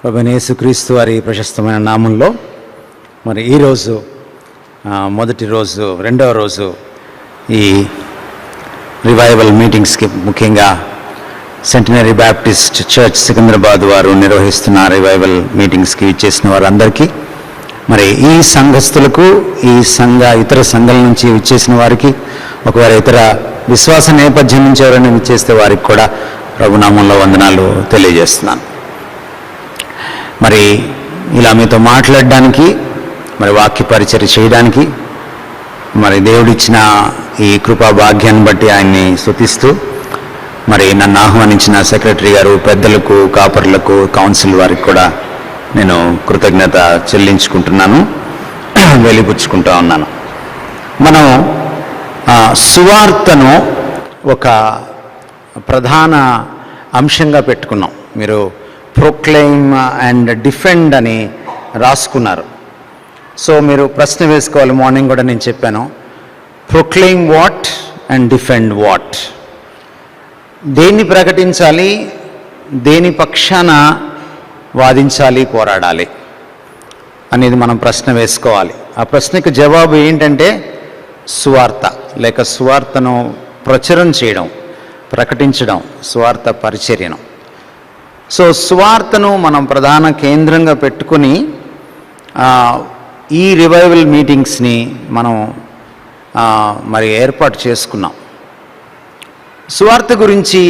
ప్రభువైన యేసుక్రీస్తు వారి ప్రశస్తమైన నామంలో మరి ఈరోజు మొదటి రోజు రెండవ రోజు ఈ రివైవల్ మీటింగ్స్కి ముఖ్యంగా సెంటినరీ బ్యాప్టిస్ట్ చర్చ్ సికింద్రాబాద్ వారు నిర్వహిస్తున్న రివైవల్ మీటింగ్స్కి ఇచ్చేసిన వారందరికీ మరి ఈ సంఘస్థులకు ఇతర సంఘాల నుంచి ఇచ్చేసిన వారికి ఒకవేళ ఇతర విశ్వాస నేపథ్యం నుంచి ఎవరైనా ఇచ్చేస్తే వారికి కూడా ప్రభునామంలో వందనాలు తెలియజేస్తున్నాను. మరి ఇలా మీతో మాట్లాడడానికి మరి వాక్య పరిచర్య చేయడానికి మరి దేవుడిచ్చిన ఈ కృపా భాగ్యాన్ని బట్టి ఆయన్ని స్తుతిస్తూ మరి నన్ను ఆహ్వానించిన సెక్రటరీ గారు, పెద్దలకు, కాపర్లకు, కౌన్సిల్ వారికి కూడా నేను కృతజ్ఞత చెల్లించుకుంటున్నాను, వెలిపుచ్చుకుంటూ ఉన్నాను. మనం సువార్తను ఒక ప్రధాన అంశంగా పెట్టుకున్నాం. మీరు ప్రొక్లెయిమ్ అండ్ డిఫెండ్ అని రాసుకున్నారు. సో మీరు ప్రశ్న వేసుకోవాలి. మార్నింగ్ కూడా నేను చెప్పాను, proclaim what and defend what. దేన్ని ప్రకటించాలి, దేని పక్షాన వాదించాలి, పోరాడాలి అనేది మనం ప్రశ్న వేసుకోవాలి. ఆ ప్రశ్నకు జవాబు ఏంటంటే సువార్త, లేక సువార్తను ప్రచురం చేయడం, ప్రకటించడం, సువార్త పరిచర్యను. సో సువార్తను మనం ప్రధాన కేంద్రంగా పెట్టుకుని ఈ రివైవల్ మీటింగ్స్ని మనం మరి ఏర్పాటు చేసుకున్నాం. సువార్త గురించి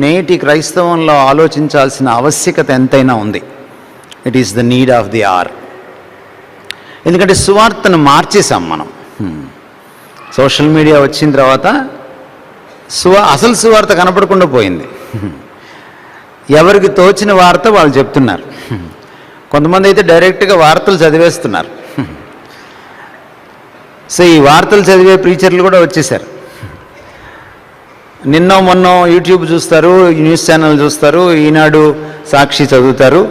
నేటి క్రైస్తవంలో ఆలోచించాల్సిన ఆవశ్యకత ఎంతైనా ఉంది. It is the need of the hour. ఎందుకంటే సువార్తను మార్చేసాం మనం. సోషల్ మీడియా వచ్చిన తర్వాత అసలు సువార్త కనపడకుండా పోయింది. ఎవరికి తోచిన వార్త వాళ్ళు చెప్తున్నారు. కొంతమంది అయితే డైరెక్ట్గా వార్తలు చదివేస్తున్నారు. సో ఈ వార్తలు చదివే ప్రీచర్లు కూడా వచ్చేసారు. నిన్నో మొన్నో యూట్యూబ్ చూస్తారు, న్యూస్ ఛానల్ చూస్తారు, ఈనాడు, సాక్షి చదువుతారు,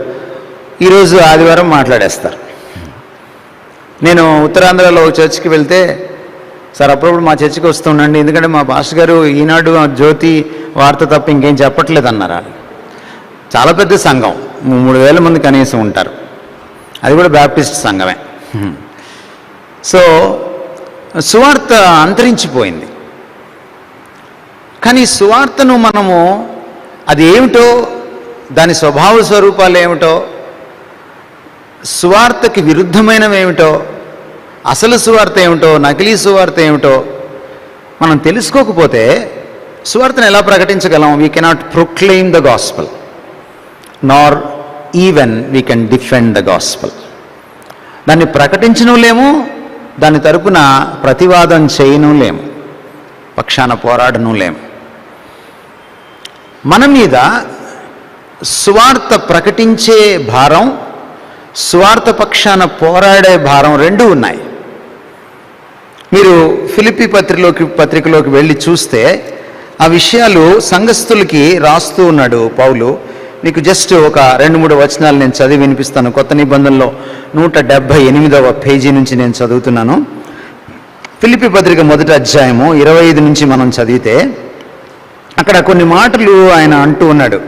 ఈరోజు ఆదివారం మాట్లాడేస్తారు. నేను ఉత్తరాంధ్రలో చర్చికి వెళ్తే, సార్ అప్పుడప్పుడు మా చర్చికి వస్తుండండి, ఎందుకంటే మా పాస్టర్ గారు ఈనాడు, జ్యోతి వార్త తప్ప ఇంకేం చెప్పట్లేదు అన్నారు. చాలా పెద్ద సంఘం, 3000 మంది కనీసం ఉంటారు. అది కూడా బ్యాప్టిస్ట్ సంఘమే. సో సువార్త అంతరించిపోయింది. కానీ సువార్తను మనము అది ఏమిటో, దాని స్వభావ స్వరూపాలు ఏమిటో, సువార్తకి విరుద్ధమైనవి ఏమిటో, అసలు సువార్త ఏమిటో, నకిలీ సువార్త ఏమిటో మనం తెలుసుకోకపోతే సువార్తను ఎలా ప్రకటించగలం? We cannot proclaim the gospel nor even we can defend the gospel. దాన్ని ప్రకటించను లేము, దాని తరపున ప్రతివాదం చేయను లేము, పక్షాన పోరాడను లేము. మన మీద సువార్త ప్రకటించే భారం, సువార్త పక్షాన పోరాడే భారం రెండూ ఉన్నాయి. మీరు ఫిలిప్పీ పత్రికలోకి వెళ్ళి చూస్తే ఆ విషయాలు సంఘస్థులకి రాస్తూ ఉన్నాడు పౌలు. మీకు జస్ట్ ఒక 2-3 వచనాలు నేను చదివి వినిపిస్తాను. కొత్త నిబంధనలో 178వ పేజీ నుంచి నేను చదువుతున్నాను. ఫిలిప్పీ పత్రిక 1వ అధ్యాయము 25 నుంచి మనం చదివితే అక్కడ కొన్ని మాటలు ఆయన అంటూ ఉన్నాడు.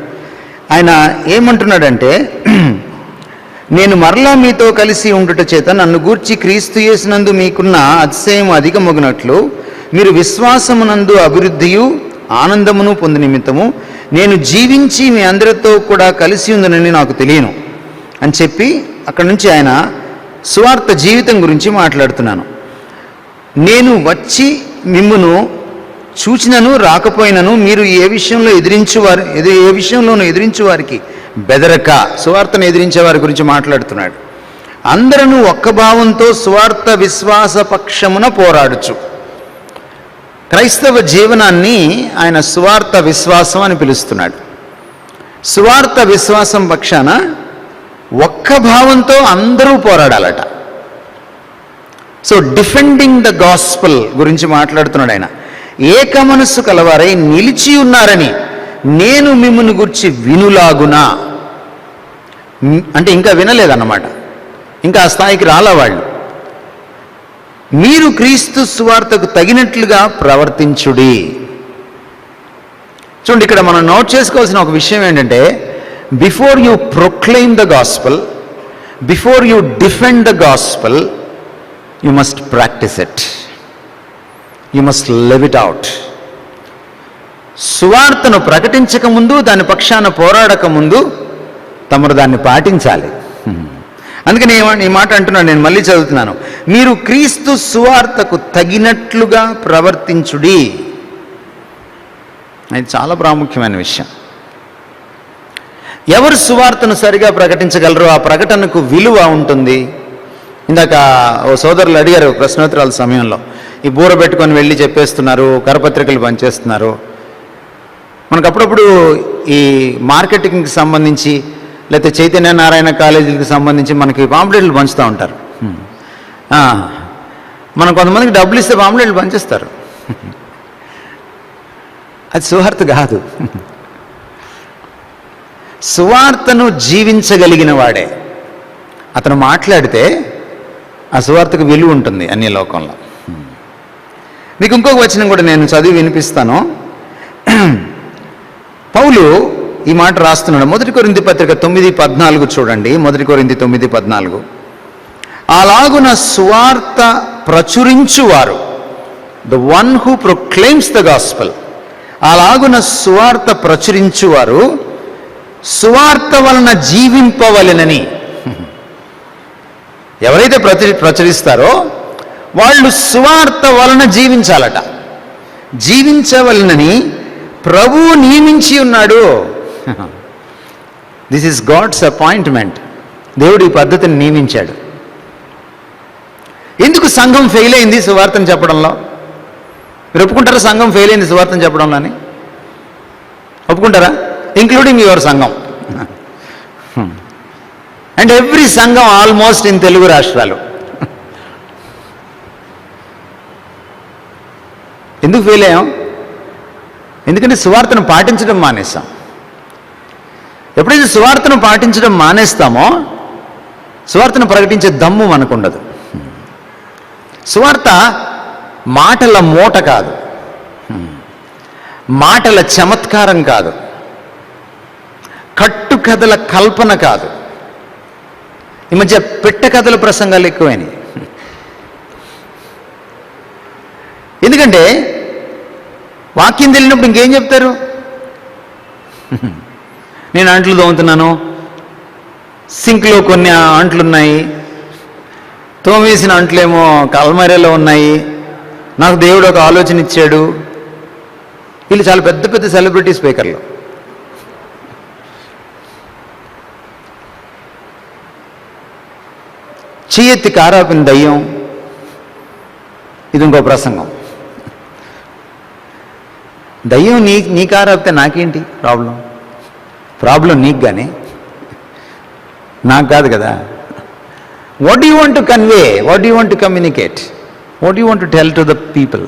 ఆయన ఏమంటున్నాడంటే, నేను మరలా మీతో కలిసి ఉండుట చేత నన్ను గూర్చి క్రీస్తు యేసునందు మీకున్న అతిశయం అధికమగునట్లు మీరు విశ్వాసమునందు అభివృద్ధియు ఆనందమును పొంది నిమిత్తము నేను జీవించి మీ అందరితో కూడా కలిసి ఉందనని నాకు తెలియను అని చెప్పి అక్కడి నుంచి ఆయన సువార్త జీవితం గురించి మాట్లాడుతున్నాను. నేను వచ్చి మిమ్మును చూచినను రాకపోయినను మీరు ఏ విషయంలోనూ ఎదిరించు వారికి బెదరక, సువార్తను ఎదిరించే వారి గురించి మాట్లాడుతున్నాడు. అందరూ ఒక్క భావంతో సువార్త విశ్వాస పక్షమున పోరాడుచు. క్రైస్తవ జీవనాన్ని ఆయన సువార్త విశ్వాసం అని పిలుస్తున్నాడు. సువార్త విశ్వాసం పక్షాన ఒక్క భావంతో అందరూ పోరాడాలట. సో డిఫెండింగ్ ద గాస్పల్ గురించి మాట్లాడుతున్నాడు ఆయన. ఏక మనస్సు కలవారై నిలిచి ఉన్నారని నేను మిమ్మును గురించి వినులాగునా. అంటే ఇంకా వినలేదన్నమాట, ఇంకా ఆ స్థాయికి రాలా వాళ్ళు. మీరు క్రీస్తు సువార్తకు తగినట్లుగా ప్రవర్తించుడి. చూడండి, ఇక్కడ మనం నోట్ చేసుకోవాల్సిన ఒక విషయం ఏంటంటే, before you proclaim the gospel, before you defend the gospel, you must practice it, you must live it out. సువార్తను ప్రకటించక ముందు, దాని పక్షాన పోరాడక ముందు తమరు దాన్ని పాటించాలి. అందుకని ఈ మాట అంటున్నాను, నేను మళ్ళీ చదువుతున్నాను. మీరు క్రీస్తు సువార్తకు తగినట్లుగా ప్రవర్తించుడి. ఇది చాలా ప్రాముఖ్యమైన విషయం. ఎవరు సువార్తను సరిగా ప్రకటించగలరో ఆ ప్రకటనకు విలువ ఉంటుంది. ఇందాక ఓ సోదరులు అడిగారు ప్రశ్నోత్తరాల సమయంలో, ఈ బూర పెట్టుకొని వెళ్ళి చెప్పేస్తున్నారు, కరపత్రికలు పనిచేస్తున్నారు. మనకు అప్పుడప్పుడు ఈ మార్కెటింగ్కి సంబంధించి లేకపోతే చైతన్య నారాయణ కాలేజీలకు సంబంధించి మనకి పాంప్లెట్లు పంచుతూ ఉంటారు. మనం కొంతమందికి డబ్బులు ఇస్తే పాంప్లెట్లు పంచేస్తారు. అది సువార్త కాదు. సువార్తను జీవించగలిగిన వాడే అతను మాట్లాడితే ఆ సువార్తకు విలువ ఉంటుంది అన్ని లోకంలో. మీకు ఇంకొక వచనం కూడా నేను చదివి వినిపిస్తాను. పౌలు ఈ మాట రాస్తున్నాడు. 1 కొరింథీ పత్రిక 9:14 చూడండి. 1 కొరింథీ 9:14. అలాగున సువార్త ప్రచురించువారు, the one who proclaims the gospel, అలాగున సువార్త ప్రచురించువారు సువార్త వలన జీవింపవలెనని. ఎవరైతే ప్రచురిస్తారో వాళ్ళు సువార్త వలన జీవించాలట. జీవించవలనని ప్రభువు నియమించి ఉన్నాడు. This is God's appointment. దేవుడు ఈ పద్ధతిని నియమించాడు. ఎందుకు సంఘం ఫెయిల్ అయింది సువార్తను చెప్పడంలో? మీరు ఒప్పుకుంటారా సంఘం ఫెయిల్ అయింది సువార్తను చెప్పడంలో అని? ఒప్పుకుంటారా? ఇంక్లూడింగ్ యువర్ సంఘం అండ్ ఎవ్రీ సంఘం ఆల్మోస్ట్ ఇన్ తెలుగు రాష్ట్రాలు. ఎందుకు ఫెయిల్ అయ్యాం? ఎందుకంటే సువార్తను పాటించడం మానేస్తాం. ఎప్పుడైతే సువార్తను పాటించడం మానేస్తామో సువార్తను ప్రకటించే దమ్ము మనకు ఉండదు. సువార్త మాటల మూట కాదు, మాటల చమత్కారం కాదు, కట్టుకథల కల్పన కాదు. ఈ మధ్య పెట్ట కథల ప్రసంగాలు ఎక్కువైనాయి. ఎందుకంటే వాక్యం తెలియనప్పుడు ఇంకేం చెప్తారు? నేను అంట్లు తోముతున్నాను, సింక్లో కొన్ని అంట్లున్నాయి, తోమేసిన అంట్లేమో కల్మరేలో ఉన్నాయి, నాకు దేవుడు ఒక ఆలోచన ఇచ్చాడు. వీళ్ళు చాలా పెద్ద పెద్ద సెలబ్రిటీ స్పీకర్లు. చేయెత్తి కారాపిన దయ్యం, ఇది ఇంకో ప్రసంగం. దయ్యం నీ కారాపితే నాకేంటి ప్రాబ్లం నీకు కానీ నాకు కాదు కదా. What do you want to convey, what do you want to communicate, what do you want to tell to the people?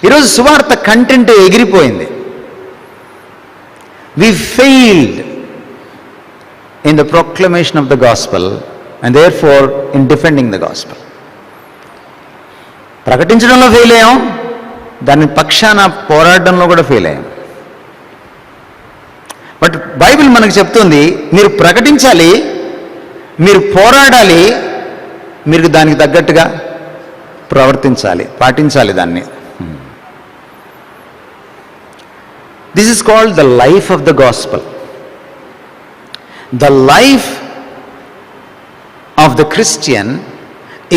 ఈరోజు సువార్త కంటెంట్ ఎగిరిపోయింది. వి failed in the proclamation of the gospel and therefore in defending the gospel. ప్రకటించడంలో fail అయ్యాం, దాని పక్షాన పోరాడడంలో కూడా fail అయ్యాం. But Bible మనకు చెప్తుంది, మీరు ప్రకటించాలి, మీరు పోరాడాలి, మీరు దానికి తగ్గట్టుగా ప్రవర్తించాలి, పాటించాలి దాన్ని. This is called the life of the gospel. The life of the Christian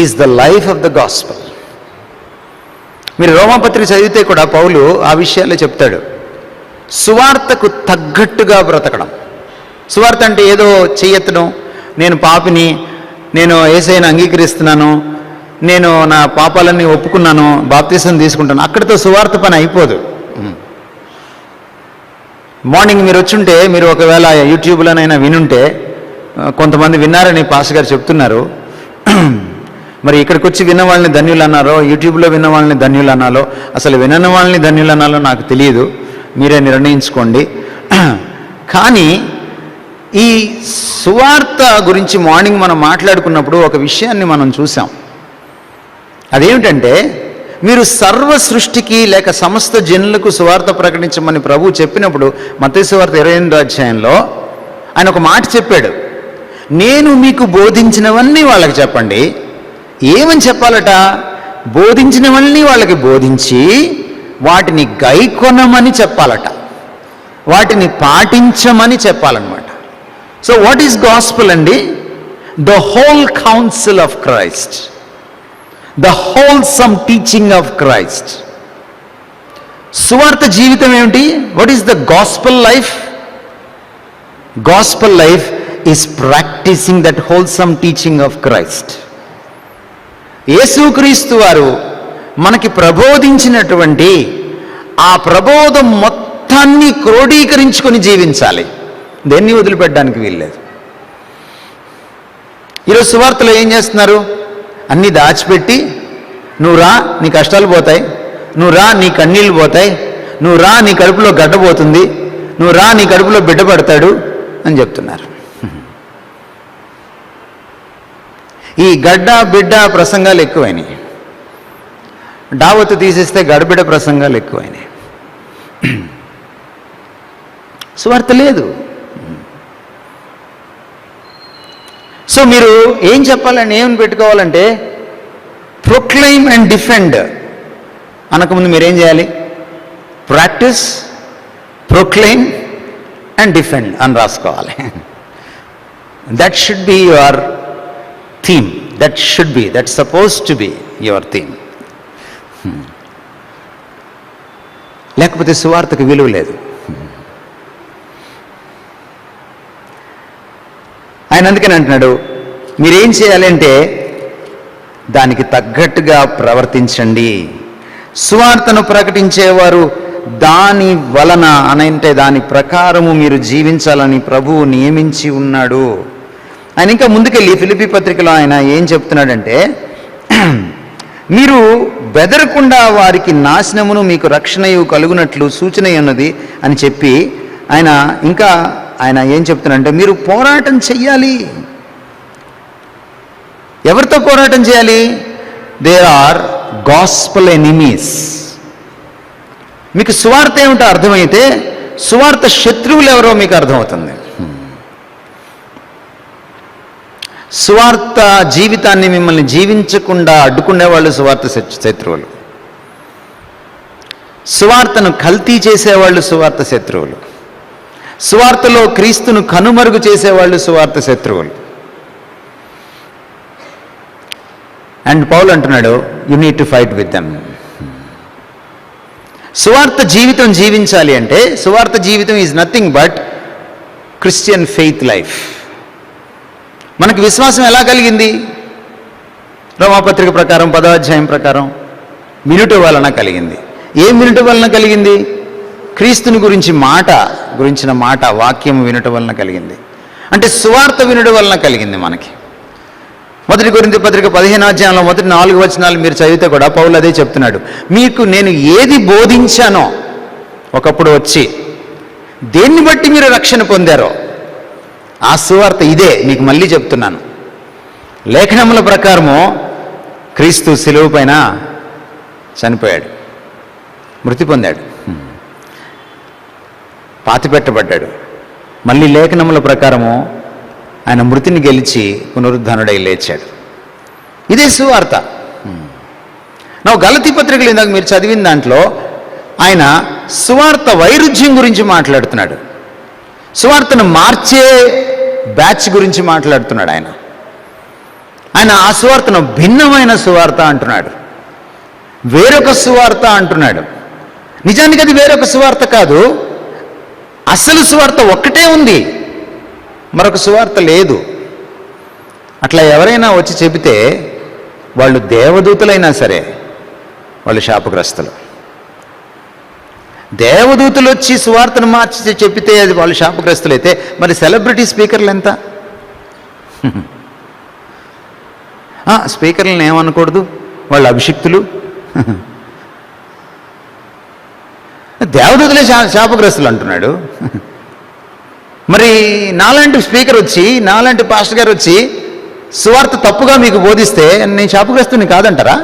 is the life of the gospel. మీరు రోమాపత్రిక చదివితే కూడా పౌలు ఆ విషయాలే చెప్తాడు. సువార్తకు తగ్గట్టుగా బ్రతకడం. సువార్త అంటే ఏదో చెయ్యెత్తడం, నేను పాపిని, నేను యేసయ్యను అంగీకరిస్తున్నాను, నేను నా పాపాలన్నీ ఒప్పుకున్నాను, బాప్తిసం తీసుకుంటాను, అక్కడితో సువార్త పని అయిపోదు. మార్నింగ్ మీరు వచ్చుంటే, మీరు ఒకవేళ యూట్యూబ్లోనైనా వినుంటే, కొంతమంది విన్నారని పాస్టర్ గారు చెప్తున్నారు. మరి ఇక్కడికి వచ్చి విన్న వాళ్ళని ధన్యులు అన్నారో, యూట్యూబ్లో విన్న వాళ్ళని ధన్యులు అనాలో, అసలు వినని వాళ్ళని ధన్యులు అనాలో నాకు తెలియదు, మీరే నిర్ణయించుకోండి. కానీ ఈ సువార్త గురించి మార్నింగ్ మనం మాట్లాడుకున్నప్పుడు ఒక విషయాన్ని మనం చూసాం. అదేమిటంటే, మీరు సర్వ సృష్టికి లేక సమస్త జనులకు సువార్త ప్రకటించమని ప్రభువు చెప్పినప్పుడు మత్తయి సువార్త 28వ అధ్యాయంలో ఆయన ఒక మాట చెప్పాడు, నేను మీకు బోధించినవన్నీ వాళ్ళకి చెప్పండి. ఏమని చెప్పాలట? బోధించినవన్నీ వాళ్ళకి బోధించి వాటిని గైకొనమని చెప్పాలట, వాటిని పాటించమని చెప్పాలన్నమాట. సో వాట్ ఈస్ గాస్పెల్ అండి? The whole council of Christ, the wholesome teaching of Christ. సువార్త జీవితం ఏమిటి? What is the gospel life? Gospel life is practising that wholesome teaching of Christ. యేసుక్రీస్తు వారు మనకి ప్రబోధించినటువంటి ఆ ప్రబోధం మొత్తాన్ని క్రోడీకరించుకొని జీవించాలి. దేన్ని వదిలిపెట్టడానికి వీల్లేదు. ఈరోజు సువార్తలో ఏం చేస్తున్నారు? అన్నీ దాచిపెట్టి, నువ్వు రా నీ కష్టాలు పోతాయి, నువ్వు రా నీ కన్నీళ్ళు పోతాయి, నువ్వు రా నీ కడుపులో గడ్డ పోతుంది, నువ్వు రా నీ కడుపులో బిడ్డ పడతాడు అని చెప్తున్నారు. ఈ గడ్డ బిడ్డ ప్రసంగాలు ఎక్కువైనాయి. డావత్తు తీసేస్తే గడబిడ ప్రసంగాలు ఎక్కువైనాయి. సువార్త లేదు. సో మీరు ఏం చెప్పాలని ఏమని పెట్టుకోవాలంటే ప్రొక్లెయిమ్ అండ్ డిఫెండ్ అనకముందు మీరేం చేయాలి? ప్రాక్టీస్, ప్రొక్లెయిమ్ అండ్ డిఫెండ్ అని రాసుకోవాలి. That should be your theme. That suppose to be your theme. లేకపోతే సువార్తకు విలువ లేదు. ఆయన అందుకని అంటున్నాడు, మీరేం చేయాలంటే దానికి తగ్గట్టుగా ప్రవర్తించండి. సువార్తను ప్రకటించేవారు దాని వలన అనంటే దాని ప్రకారము మీరు జీవించాలని ప్రభువు నియమించి ఉన్నాడు. ఆయన ఇంకా ముందుకెళ్ళి ఫిలిప్పీ పత్రికలో ఆయన ఏం చెప్తున్నాడంటే, మీరు బెదరకుండా వారికి నాశనమును మీకు రక్షణయు కలుగునట్లు సూచన ఉన్నది అని చెప్పి ఆయన ఏం చెప్తున్నాడంటే, మీరు పోరాటం చెయ్యాలి. ఎవరితో పోరాటం చేయాలి? There are gospel enemies. మీకు సువార్త ఏమిటో అర్థమైతే సువార్త శత్రువులు ఎవరో మీకు అర్థమవుతుంది. సువార్త జీవితాన్ని మిమ్మల్ని జీవించకుండా అడ్డుకునే వాళ్ళు సువార్త శత్రువులు. సువార్తను కల్తీ చేసేవాళ్ళు సువార్త శత్రువులు. సువార్తలో క్రీస్తును కనుమరుగు చేసేవాళ్ళు సువార్త శత్రువులు. అండ్ పౌలు అంటున్నాడు, you need to fight with them. సువార్త జీవితం జీవించాలి అంటే సువార్త జీవితం is nothing but Christian faith life. మనకి విశ్వాసం ఎలా కలిగింది? రోమాపత్రిక ప్రకారం 10వ అధ్యాయం ప్రకారం వినుట వలన కలిగింది. ఏం వినుట వలన కలిగింది? క్రీస్తుని గురించిన మాట వాక్యం వినుట వలన కలిగింది. అంటే సువార్త వినుట వలన కలిగింది మనకి. 1 కొరింథీ పత్రిక 15వ అధ్యాయంలో మొదటి 4 వచనాలు మీరు చదివితే కూడా పౌలు అదే చెప్తున్నాడు. మీకు నేను ఏది బోధించానో ఒకప్పుడు వచ్చి దేన్ని బట్టి మీరు రక్షణ పొందారో ఆ సువార్త ఇదే మీకు మళ్ళీ చెప్తున్నాను. లేఖనముల ప్రకారము క్రీస్తు శిలువ పైన చనిపోయాడు, మృతి పొందాడు, పాతిపెట్టబడ్డాడు. మళ్ళీ లేఖనముల ప్రకారము ఆయన మృతిని గెలిచి పునరుద్ధానుడై లేచాడు. ఇదే సువార్త. నా గలతీ పత్రికలు ఇందాక మీరు చదివిన దాంట్లో ఆయన సువార్త వైరుధ్యం గురించి మాట్లాడుతున్నాడు. సువార్తను మార్చే బ్యాచ్ గురించి మాట్లాడుతున్నాడు. ఆయన ఆ సువార్తను భిన్నమైన సువార్త అంటున్నాడు, వేరొక సువార్త అంటున్నాడు. నిజానికి అది వేరొక సువార్త కాదు. అసలు సువార్త ఒక్కటే ఉంది, మరొక సువార్త లేదు. అట్లా ఎవరైనా వచ్చి చెబితే వాళ్ళు దేవదూతలైనా సరే వాళ్ళు శాపగ్రస్తులు. దేవదూతలు వచ్చి సువార్తను మార్చి చెప్పితే అది వాళ్ళు శాపగ్రస్తులైతే మరి సెలబ్రిటీ స్పీకర్లు ఎంత? స్పీకర్లను ఏమనకూడదు, వాళ్ళు అభిషిక్తులు. దేవదూతలే శాపగ్రస్తులు అంటున్నాడు. మరి నాలాంటి స్పీకర్ వచ్చి, నాలాంటి పాస్టర్ గారు వచ్చి సువార్త తప్పుగా మీకు బోధిస్తే నేను శాపగ్రస్తుని కాదంటారా?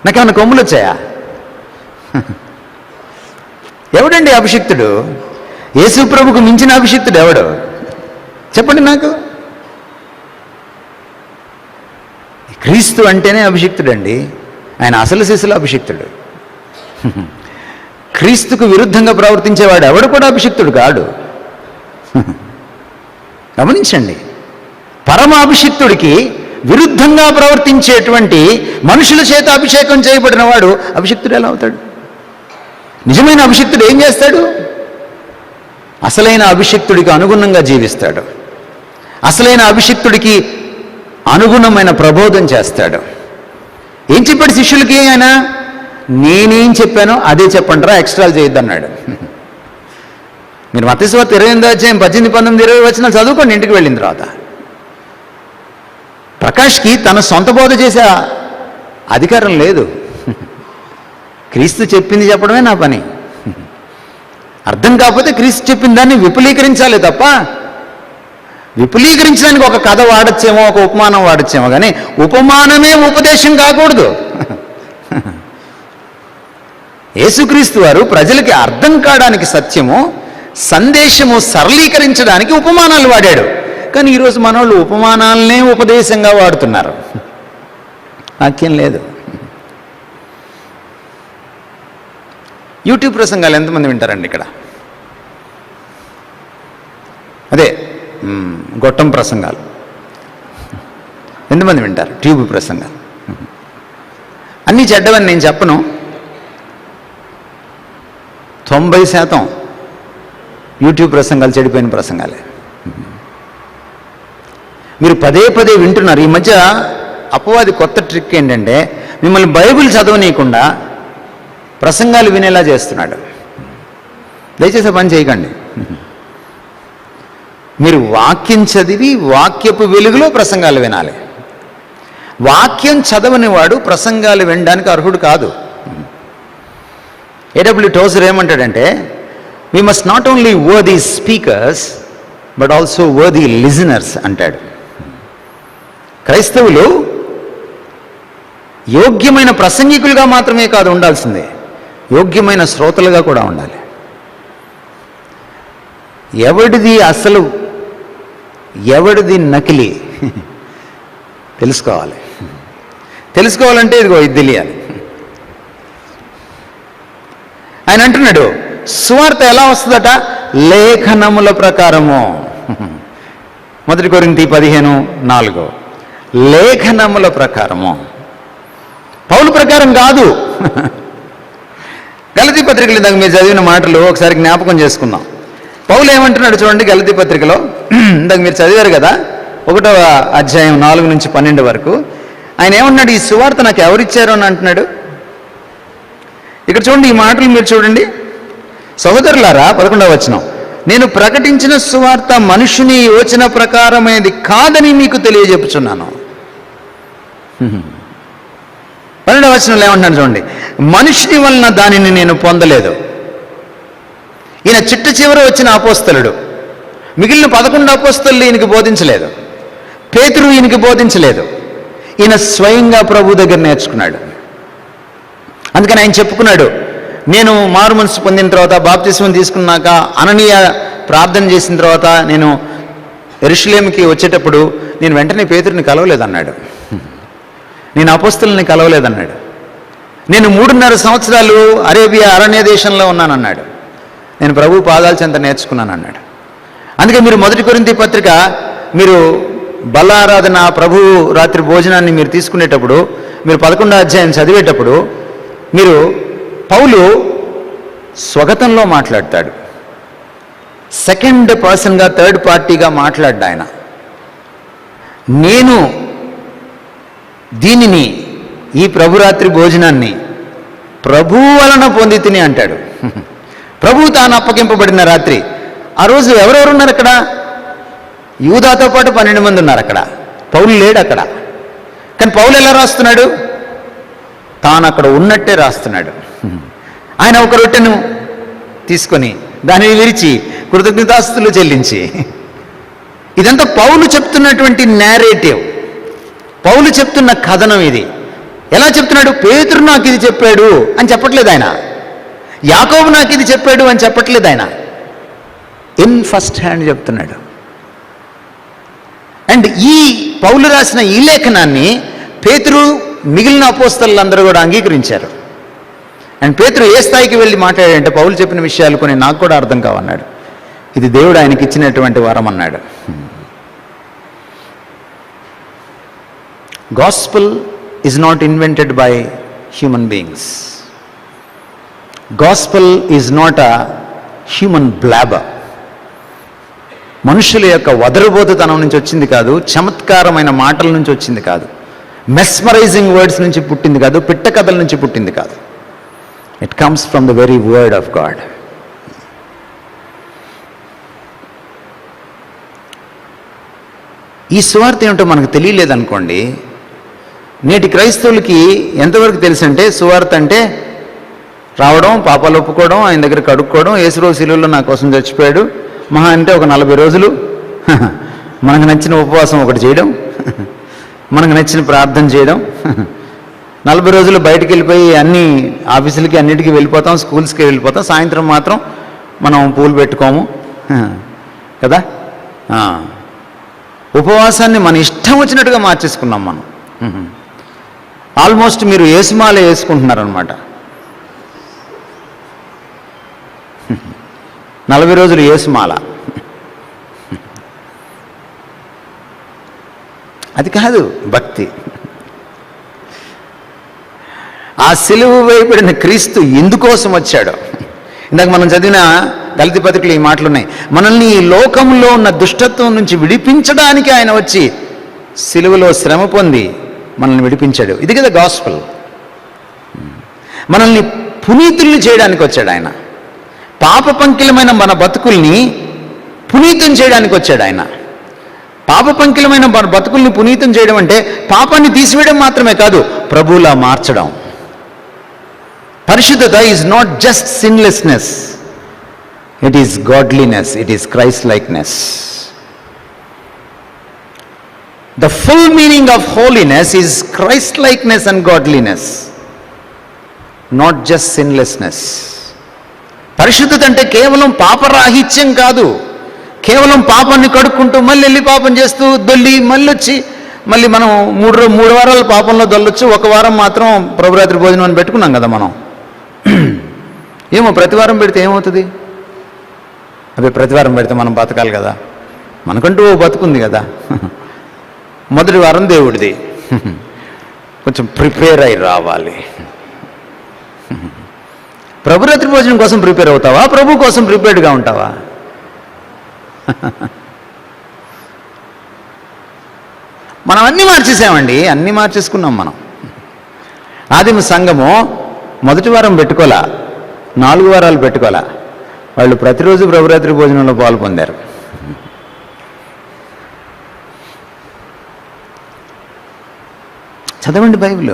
నాకేమైనా కొమ్ములు వచ్చాయా? ఎవడండి అభిషిక్తుడు? యేసు ప్రభుకు మించిన అభిషిక్తుడు ఎవడు చెప్పండి నాకు? క్రీస్తు అంటేనే అభిషిక్తుడండి. ఆయన అసలు శిశులు అభిషిక్తుడు. క్రీస్తుకు విరుద్ధంగా ప్రవర్తించేవాడు ఎవడు కూడా అభిషిక్తుడు కాడు. గమనించండి, పరమ అభిషిక్తుడికి విరుద్ధంగా ప్రవర్తించేటువంటి మనుషుల చేత అభిషేకం చేయబడిన వాడు అభిషిక్తుడు ఎలా అవుతాడు? నిజమైన అభిషిక్తుడు ఏం చేస్తాడు? అసలైన అభిషిక్తుడికి అనుగుణంగా జీవిస్తాడు. అసలైన అభిషిక్తుడికి అనుగుణమైన ప్రబోధం చేస్తాడు. ఏం చెప్పాడు శిష్యులకి ఆయన? నేనేం చెప్పానో అదే చెప్పండిరా, ఎక్స్ట్రాలు చేయొద్దన్నాడు. మీరు మత్తయి సువార్త 28వ అధ్యాయం 18, 19, 20 వచనాలు చదువుకోండి ఇంటికి వెళ్ళిన తర్వాత. ప్రకాష్కి తన సొంత బోధ చేసే అధికారం లేదు. క్రీస్తు చెప్పింది చెప్పడమే నా పని. అర్థం కాకపోతే క్రీస్తు చెప్పిన దాన్ని విపులీకరించాలి తప్ప, విపులీకరించడానికి ఒక కథ వాడచ్చేమో, ఒక ఉపమానం వాడచ్చేమో, కానీ ఉపమానమే ఉపదేశం కాకూడదు. యేసుక్రీస్తు వారు ప్రజలకి అర్థం కావడానికి సత్యము, సందేశము సరళీకరించడానికి ఉపమానాలు వాడాడు. కానీ ఈరోజు మనోళ్ళు ఉపమానాలనే ఉపదేశంగా వాడుతున్నారు. వాక్యం లేదు. యూట్యూబ్ ప్రసంగాలు ఎంతమంది వింటారండి ఇక్కడ? అదే గొట్టం ప్రసంగాలు ఎంతమంది వింటారు? ట్యూబ్ ప్రసంగాలు అన్నీ చెడ్డవని నేను చెప్పను. 90% యూట్యూబ్ ప్రసంగాలు చెడిపోయిన ప్రసంగాలే. మీరు పదే పదే వింటున్నారు. ఈ మధ్య అపవాది కొత్త ట్రిక్ ఏంటంటే మిమ్మల్ని బైబిల్ చదవనీయకుండా ప్రసంగాలు వినేలా చేస్తున్నాడు. దయచేసి పని చేయకండి. మీరు వాక్యం చదివి వాక్యపు వెలుగులో ప్రసంగాలు వినాలి. వాక్యం చదవని వాడు ప్రసంగాలు వినడానికి అర్హుడు కాదు. A.W. టోజర్ ఏమంటాడంటే, we must not only worthy speakers but also worthy listeners అంటాడు. క్రైస్తవులు యోగ్యమైన ప్రసంగికులుగా మాత్రమే కాదు ఉండాల్సిందే, యోగ్యమైన శ్రోతలుగా కూడా ఉండాలి. ఎవడిది అసలు, ఎవడిది నకిలీ తెలుసుకోవాలి. తెలుసుకోవాలంటే ఇదిగో ఇది తెలియాలి. ఆయన అంటున్నాడు, సువార్త ఎలా వస్తుందట? లేఖనముల ప్రకారము. 1 కొరింథీ 15:4 లేఖనముల ప్రకారము, పౌలు ప్రకారం కాదు. గలతీ పత్రికలు ఇందాక మీరు చదివిన మాటలు ఒకసారి జ్ఞాపకం చేసుకుందాం. పౌలు ఏమంటున్నాడు చూడండి, గలతీ పత్రికలో ఇందాక మీరు చదివారు కదా, 1వ అధ్యాయం 4 నుంచి 12 వరకు. ఆయన ఏమన్నాడు? ఈ సువార్త నాకు ఎవరిచ్చారు అని అంటున్నాడు. ఇక్కడ చూడండి, ఈ మాటలు మీరు చూడండి. సహోదరులారా, 11వ వచనం, నేను ప్రకటించిన సువార్త మనుషుని యోచన ప్రకారమైనది కాదని మీకు తెలియజెప్పుచున్నాను. 12వ వచనంలో ఏమంటున్నాడు చూడండి, మనుషుని వలన దానిని నేను పొందలేదు. ఈయన చిట్ట చివర వచ్చిన అపోస్తలుడు, మిగిలిన 11 అపోస్తలు ఈయనకి బోధించలేదు. పేతురు ఈయనకి బోధించలేదు. ఈయన స్వయంగా ప్రభు దగ్గర నేర్చుకున్నాడు. అందుకని ఆయన చెప్పుకున్నాడు, నేను మారు మనసు పొందిన తర్వాత, బాప్తిస్మం తీసుకున్నాక, అననీయ ప్రార్థన చేసిన తర్వాత నేను యెరూషలేముకి వచ్చేటప్పుడు నేను వెంటనే పేతురుని కలవలేదన్నాడు. నేను అపోస్తలుని కలవలేదన్నాడు. నేను 3.5 సంవత్సరాలు అరేబియా అరణ్య దేశంలో ఉన్నానన్నాడు. నేను ప్రభు పాదాల చెంత నేర్చుకున్నాను అన్నాడు. అందుకే మీరు 1 కొరింథీ పత్రిక, మీరు బలారాధన, ప్రభు రాత్రి భోజనాన్ని మీరు తీసుకునేటప్పుడు, మీరు 11వ అధ్యాయం చదివేటప్పుడు మీరు పౌలు స్వగతంలో మాట్లాడతాడు. సెకండ్ పర్సన్గా, థర్డ్ పార్టీగా మాట్లాడ్డా ఆయన. నేను దీనిని, ఈ ప్రభురాత్రి భోజనాన్ని ప్రభు వలన పొంది తిని అంటాడు. ప్రభు తాను అప్పగింపబడిన రాత్రి. ఆ రోజు ఎవరెవరు ఉన్నారు అక్కడ? యూదాతో పాటు 12 మంది ఉన్నారు అక్కడ. పౌలు లేడు అక్కడ. కానీ పౌలు ఎలా రాస్తున్నాడు? తాను అక్కడ ఉన్నట్టే రాస్తున్నాడు. ఆయన ఒక రొట్టెను తీసుకొని దానిని విరిచి కృతజ్ఞతాస్తుతులు చెల్లించి, ఇదంతా పౌలు చెప్తున్నటువంటి నేరేటివ్, పౌలు చెప్తున్న కథనం ఇది. ఎలా చెప్తున్నాడు? పేతురు నాకు ఇది చెప్పాడు అని చెప్పట్లేదు ఆయన, యాకోబు నాకు ఇది చెప్పాడు అని చెప్పట్లేదు ఆయన, ఇన్ ఫస్ట్ హ్యాండ్ చెప్తున్నాడు. అండ్ ఈ పౌలు రాసిన ఈ లేఖనాన్ని పేతురు, మిగిలిన అపోస్తలులందరూ కూడా అంగీకరించారు. అండ్ పేతురు ఏ స్థాయికి వెళ్ళి మాట్లాడాడంటే, పౌలు చెప్పిన విషయాలు కొన్ని నాకు కూడా అర్థం కావన్నాడు, ఇది దేవుడు ఆయనకి ఇచ్చినటువంటి వరం అన్నాడు. Gospel is not invented by human beings. Gospel is not a human blabber. మనుషుల యొక్క వదరుబోతుతనం నుంచి వచ్చింది కాదు, చమత్కారమైన మాటల నుంచి వచ్చింది కాదు, మెస్మరైజింగ్ వర్డ్స్ నుంచి పుట్టింది కాదు, పిట్ట కథల నుంచి పుట్టింది కాదు. It comes from the very word of God. ఈ సువార్త ఏమిటో మనకు తెలియలేదనుకోండి, నేటి క్రైస్తవులకి ఎంతవరకు తెలుసంటే, సువార్త అంటే రావడం, పాపాలు ఒప్పుకోవడం, ఆయన దగ్గర కడుక్కోవడం, యేసురోజు శిలువలో నా కోసం చచ్చిపోయాడు, మహా అంటే ఒక 40 రోజులు మనకు నచ్చిన ఉపవాసం ఒకటి చేయడం, మనకు నచ్చిన ప్రార్థన చేయడం, 40 రోజులు బయటికి వెళ్ళిపోయి అన్ని ఆఫీసులకి అన్నిటికీ వెళ్ళిపోతాం, స్కూల్స్కి వెళ్ళిపోతాం, సాయంత్రం మాత్రం మనం పూలు పెట్టుకోము కదా. ఉపవాసాన్ని మన ఇష్టం వచ్చినట్టుగా మార్చేసుకున్నాం మనం. ఆల్మోస్ట్ మీరు యేసుమాల వేసుకుంటున్నారనమాట. 40 రోజులు యేసుమాల. అది కాదు భక్తి. ఆ సిలువ వేయబడిన క్రీస్తు ఎందుకోసం వచ్చాడో, ఇందాక మనం చదివిన గలతీ పత్రికలో ఈ మాటలు ఉన్నాయి. మనల్ని ఈ లోకంలో ఉన్న దుష్టత్వం నుంచి విడిపించడానికి ఆయన వచ్చి సిలువలో శ్రమ పొంది మనల్ని విడిపించాడు. ఇది కదా గాస్పెల్. మనల్ని పునీతుల్ని చేయడానికి వచ్చాడు ఆయన. పాప పంకిలమైన మన బతుకుల్ని పునీతం చేయడానికి వచ్చాడు ఆయన. పాప పంకిలమైన మన బతుకుల్ని పునీతం చేయడం అంటే పాపాన్ని తీసివేయడం మాత్రమే కాదు, ప్రభువులా మార్చడం. పరిశుద్ధత is not just sinlessness, it is godliness, it is Christlikeness. The full meaning of holiness is Christ-likeness and godliness, not just sinlessness. పరిశుద్ధత అంటే కేవలం పాపరాహిత్యం కాదు, కేవలం పాపాన్ని కడుక్కుంటూ మళ్ళీ వెళ్ళి పాపం చేస్తూ దొల్లి మళ్ళీ వచ్చి మళ్ళీ మనం మూడు వారాల పాపంలో దొల్లొచ్చు, ఒక వారం మాత్రం ప్రభురాత్రి భోజనం అని పెట్టుకున్నాం కదా మనం. ఏమో ప్రతివారం పెడితే ఏమవుతుంది? అవి ప్రతివారం పెడితే మనం బతకాలి కదా, మనకంటూ ఓ బతుకుంది కదా. మొదటి వారం దేవుడిది, కొంచెం ప్రిపేర్ అయి రావాలి. ప్రభురాత్రి భోజనం కోసం ప్రిపేర్ అవుతావా, ప్రభు కోసం ప్రిపేర్డ్గా ఉంటావా? మనం అన్నీ మార్చేసామండి, అన్నీ మార్చేసుకున్నాం మనం. ఆదిమ సంఘము మొదటి వారం పెట్టుకోలే, 4 వారాలు పెట్టుకోలే, వాళ్ళు ప్రతిరోజు ప్రభురాత్రి భోజనంలో పాలు పొందారు. చదవండి Bible.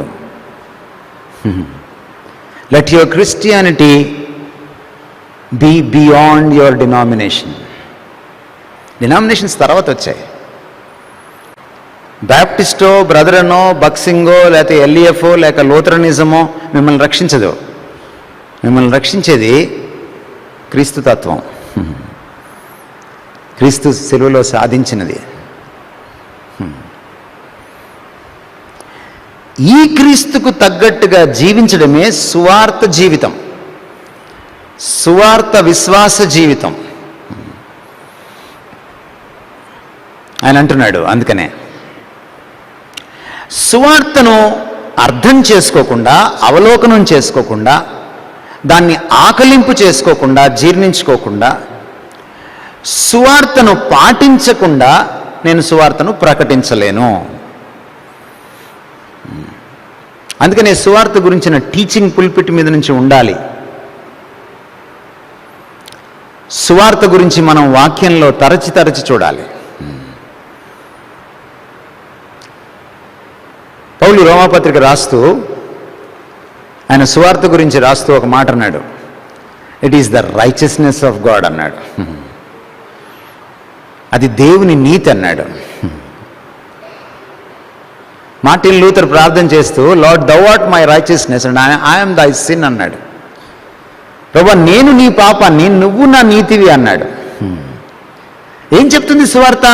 Let your Christianity be beyond your denomination. Denominations తర్వాత వచ్చాయి. బ్యాప్టిస్టో, బ్రదరనో, బక్సింగో, లేకపోతే ఎల్ఈఎఫ్ఓ, లేక లూథరనిజమో మిమ్మల్ని రక్షించదు. మిమ్మల్ని రక్షించేది క్రీస్తు తత్వం, క్రీస్తు శిలువలో సాధించినది. ఈ క్రీస్తుకు తగ్గట్టుగా జీవించడమే సువార్త జీవితం, సువార్త విశ్వాస జీవితం. ఆయన అంటున్నాడు, అందుకనే సువార్తను అర్థం చేసుకోకుండా, అవలోకనం చేసుకోకుండా, దాన్ని ఆకలింపు చేసుకోకుండా, జీర్ణించుకోకుండా, సువార్తను పాటించకుండా నేను సువార్తను ప్రకటించలేను. అందుకనే సువార్త గురించిన టీచింగ్ పుల్పిట్ మీద నుంచి ఉండాలి. సువార్త గురించి మనం వాక్యంలో తరచి చూడాలి. పౌలు రోమాపత్రిక రాస్తూ, ఆయన సువార్త గురించి రాస్తూ ఒక మాట అన్నాడు, it is the righteousness of God అన్నాడు. అది దేవుని నీతి అన్నాడు. మార్టిన్ లూథర్ ప్రార్థన చేస్తూ, lord దౌ art my righteousness and I am దై సిన్ అన్నాడు. ప్రభువా, నేను నీ పాపాన్ని, నువ్వు నా నీతివి అన్నాడు. ఏం చెప్తుంది సువార్త?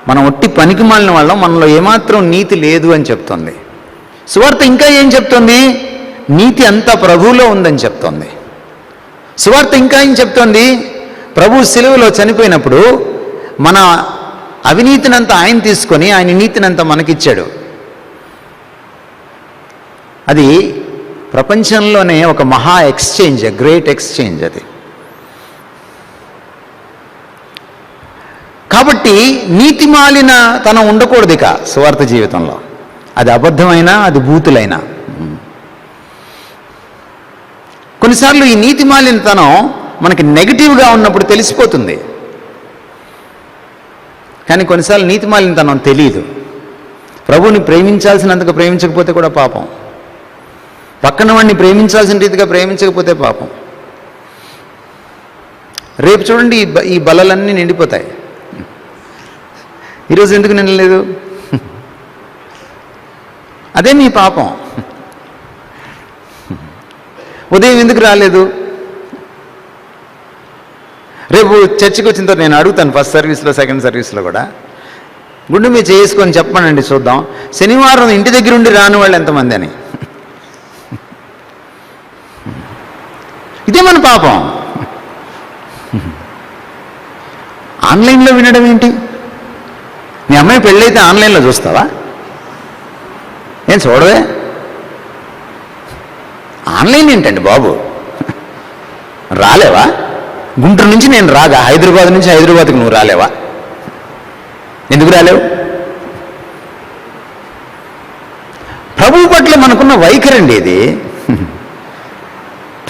మనం ఒట్టి పనికి మాలిన వాళ్ళం, మనలో ఏమాత్రం నీతి లేదు అని చెప్తుంది. సువార్త ఇంకా ఏం చెప్తుంది? నీతి అంతా ప్రభువులో ఉందని చెప్తోంది. సువార్త ఇంకా ఏం చెప్తోంది? ప్రభు సిలువలో చనిపోయినప్పుడు మన అవినీతినంతా ఆయన తీసుకొని ఆయన నీతినంతా మనకిచ్చాడు. అది ప్రపంచంలోనే ఒక మహా ఎక్స్చేంజ్, గ్రేట్ ఎక్స్చేంజ్ అది. కాబట్టి నీతిమాలిన తనం ఉండకూడదు ఇక సువార్త జీవితంలో. అది అబద్ధమైనా, అది బూతులైనా. కొన్నిసార్లు ఈ నీతిమాలినతనం మనకి నెగిటివ్గా ఉన్నప్పుడు తెలిసిపోతుంది. కానీ కొన్నిసార్లు నీతిమాలినతనం తెలియదు. ప్రభువుని ప్రేమించాల్సినంతగా ప్రేమించకపోతే కూడా పాపం, పక్కన వాడిని ప్రేమించాల్సిన రీతిగా ప్రేమించకపోతే పాపం. రేపు చూడండి ఈ బలలన్నీ నిండిపోతాయి. ఈరోజు ఎందుకు నిండలేదు? అదే మీ పాపం. ఉదయం ఎందుకు రాలేదు? రేపు చర్చికి వచ్చిన తర్వాత నేను అడుగుతాను, ఫస్ట్ సర్వీస్లో, సెకండ్ సర్వీస్లో కూడా, గుండె మీద చేసుకొని చెప్పనండి చూద్దాం, శనివారం ఇంటి దగ్గర ఉండి రాని వాళ్ళు ఎంతమంది అని. ఇదే మన పాపం. ఆన్లైన్లో వినడం ఏంటి? మీ అమ్మాయి పెళ్ళైతే ఆన్లైన్లో చూస్తావా? ఏం చూడవే? ఆన్లైన్ ఏంటండి బాబు? రాలేవా? గుంటూరు నుంచి నేను రాగా, హైదరాబాద్ నుంచి హైదరాబాద్కి నువ్వు రాలేవా? ఎందుకు రాలేవు? ప్రభువు పట్ల మనకున్న వైఖరండి ఇది.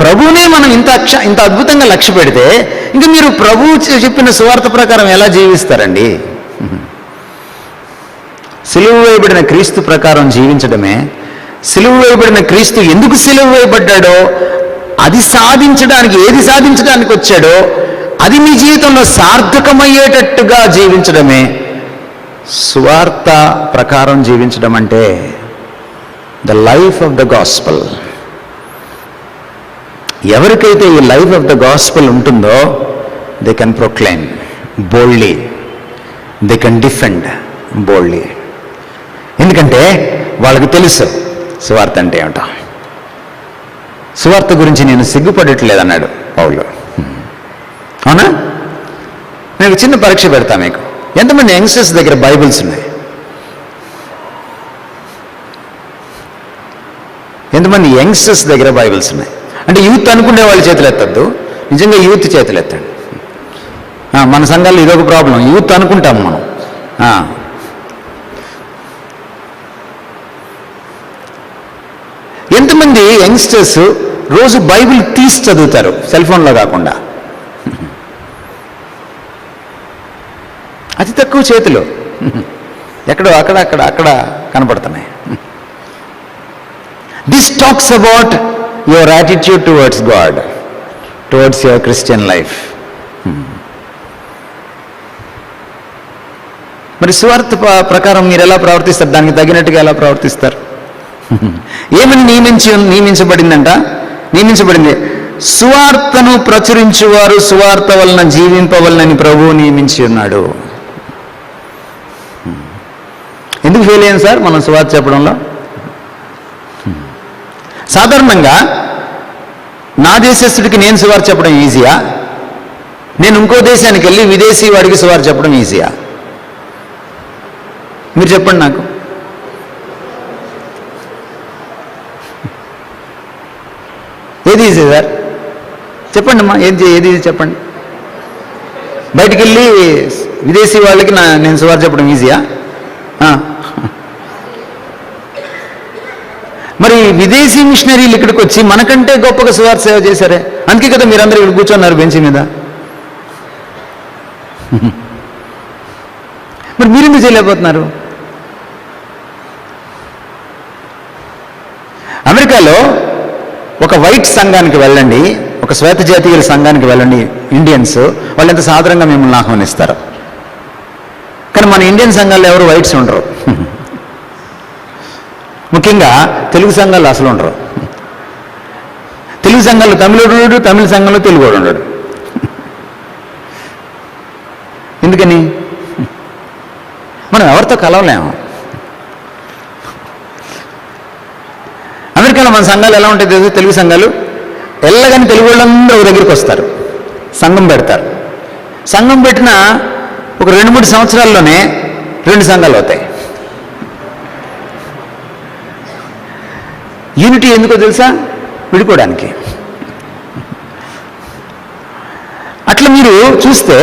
ప్రభువునే మనం ఇంత అద్భుతంగా లక్ష్య పెడితే ఇంకా మీరు ప్రభువు చెప్పిన సువార్త ప్రకారం ఎలా జీవిస్తారండి? సిలువ వేయబడిన క్రీస్తు ప్రకారం జీవించడమే. సిలువ వేయబడిన క్రీస్తు ఎందుకు సిలువ వేయబడ్డాడో, అది సాధించడానికి, ఏది సాధించడానికి వచ్చాడో అది మీ జీవితంలో సార్థకమయ్యేటట్టుగా జీవించడమే సువార్త ప్రకారం జీవించడం అంటే. The life of the gospel. ఎవరికైతే ఈ లైఫ్ ఆఫ్ ద గాస్పల్ ఉంటుందో they can proclaim boldly, they can defend boldly. ఎందుకంటే వాళ్ళకి తెలుసు సువార్త అంటే ఏమిటో. సువార్త గురించి నేను సిగ్గుపడట్లేదన్నాడు పౌలు. అవునా? నేను చిన్న పరీక్ష పెడతా మీకు. ఎంతమంది యంగ్స్టర్స్ దగ్గర బైబిల్స్ ఉన్నాయి? ఎంతమంది యంగ్స్టర్స్ దగ్గర బైబిల్స్ ఉన్నాయి? అంటే యూత్ అనుకునే వాళ్ళు చేతులు ఎత్తద్దు, నిజంగా యూత్ చేతులు ఎత్తండి. మన సంఘాల్లో ఇదొక ప్రాబ్లం, యూత్ అనుకుంటాం మనం. ఎంతమంది యంగ్స్టర్స్ రోజు బైబిల్ తీసి చదువుతారు, సెల్ ఫోన్లో కాకుండా? అతి తక్కువ చేతులు, ఎక్కడో అక్కడ కనపడుతున్నాయి. This talks about your attitude towards God, towards your Christian life. మరి సువార్త ప్రకారం మీరు ఎలా ప్రవర్తిస్తారు? దానికి తగినట్టుగా ఎలా ప్రవర్తిస్తారు? ఏమని నియమించబడింది? సువార్తను ప్రచురించువారు సువార్త వలన జీవింపవలనని ప్రభువు నియమించి ఉన్నాడు. ఎందుకు ఫెయిల్ అయ్యాం సార్ మనం సువార్త చెప్పడంలో? సాధారణంగా నా దేశస్థుడికి నేను సువార్త చెప్పడం ఈజీయా? నేను ఇంకో దేశానికి వెళ్ళి విదేశీ వాడికి సువార్త చెప్పడం ఈజీయా? మీరు చెప్పండి నాకు. ఏది ఈజీ సార్? చెప్పండి అమ్మా, ఏది చెప్పండి. బయటికి వెళ్ళి విదేశీ వాళ్ళకి నేను సువార్త చెప్పడం ఈజీయా? మరి విదేశీ మిషనరీలు ఇక్కడికి వచ్చి మనకంటే గొప్పగా సువార్త సేవ చేశారే, అందుకే కదా మీరందరూ ఇక్కడ కూర్చున్నారు బెంచ్ మీద. మరి మీరెందుకు చేయలేకపోతున్నారు? అమెరికాలో ఒక వైట్ సంఘానికి వెళ్ళండి, ఒక శ్వేత జాతీయుల సంఘానికి వెళ్ళండి, ఇండియన్స్, వాళ్ళు ఎంత సాధారణంగా మిమ్మల్ని ఆహ్వానిస్తారు. కానీ మన ఇండియన్ సంఘాల్లో ఎవరు వైట్స్ ఉండరు. ముఖ్యంగా తెలుగు సంఘాలు అసలు ఉండరు. తెలుగు సంఘాలు తమిళోడు ఉండడు, తమిళ సంఘంలో తెలుగోడు ఉండడు. ఎందుకని? మనం ఎవరితో కలవలేము. అమెరికాలో మన సంఘాలు ఎలా ఉంటాయి తెలుసు? తెలుగు సంఘాలు ఎల్లగాని తెలుగు వాళ్ళందరూ ఒక దగ్గరికి వస్తారు, సంఘం పెడతారు. సంఘం పెట్టిన ఒక 2-3 సంవత్సరాల్లోనే 2 సంఘాలు అవుతాయి. యూనిటీ ఎందుకో తెలుసా? విడిపోవడానికి. అట్లా మీరు చూస్తే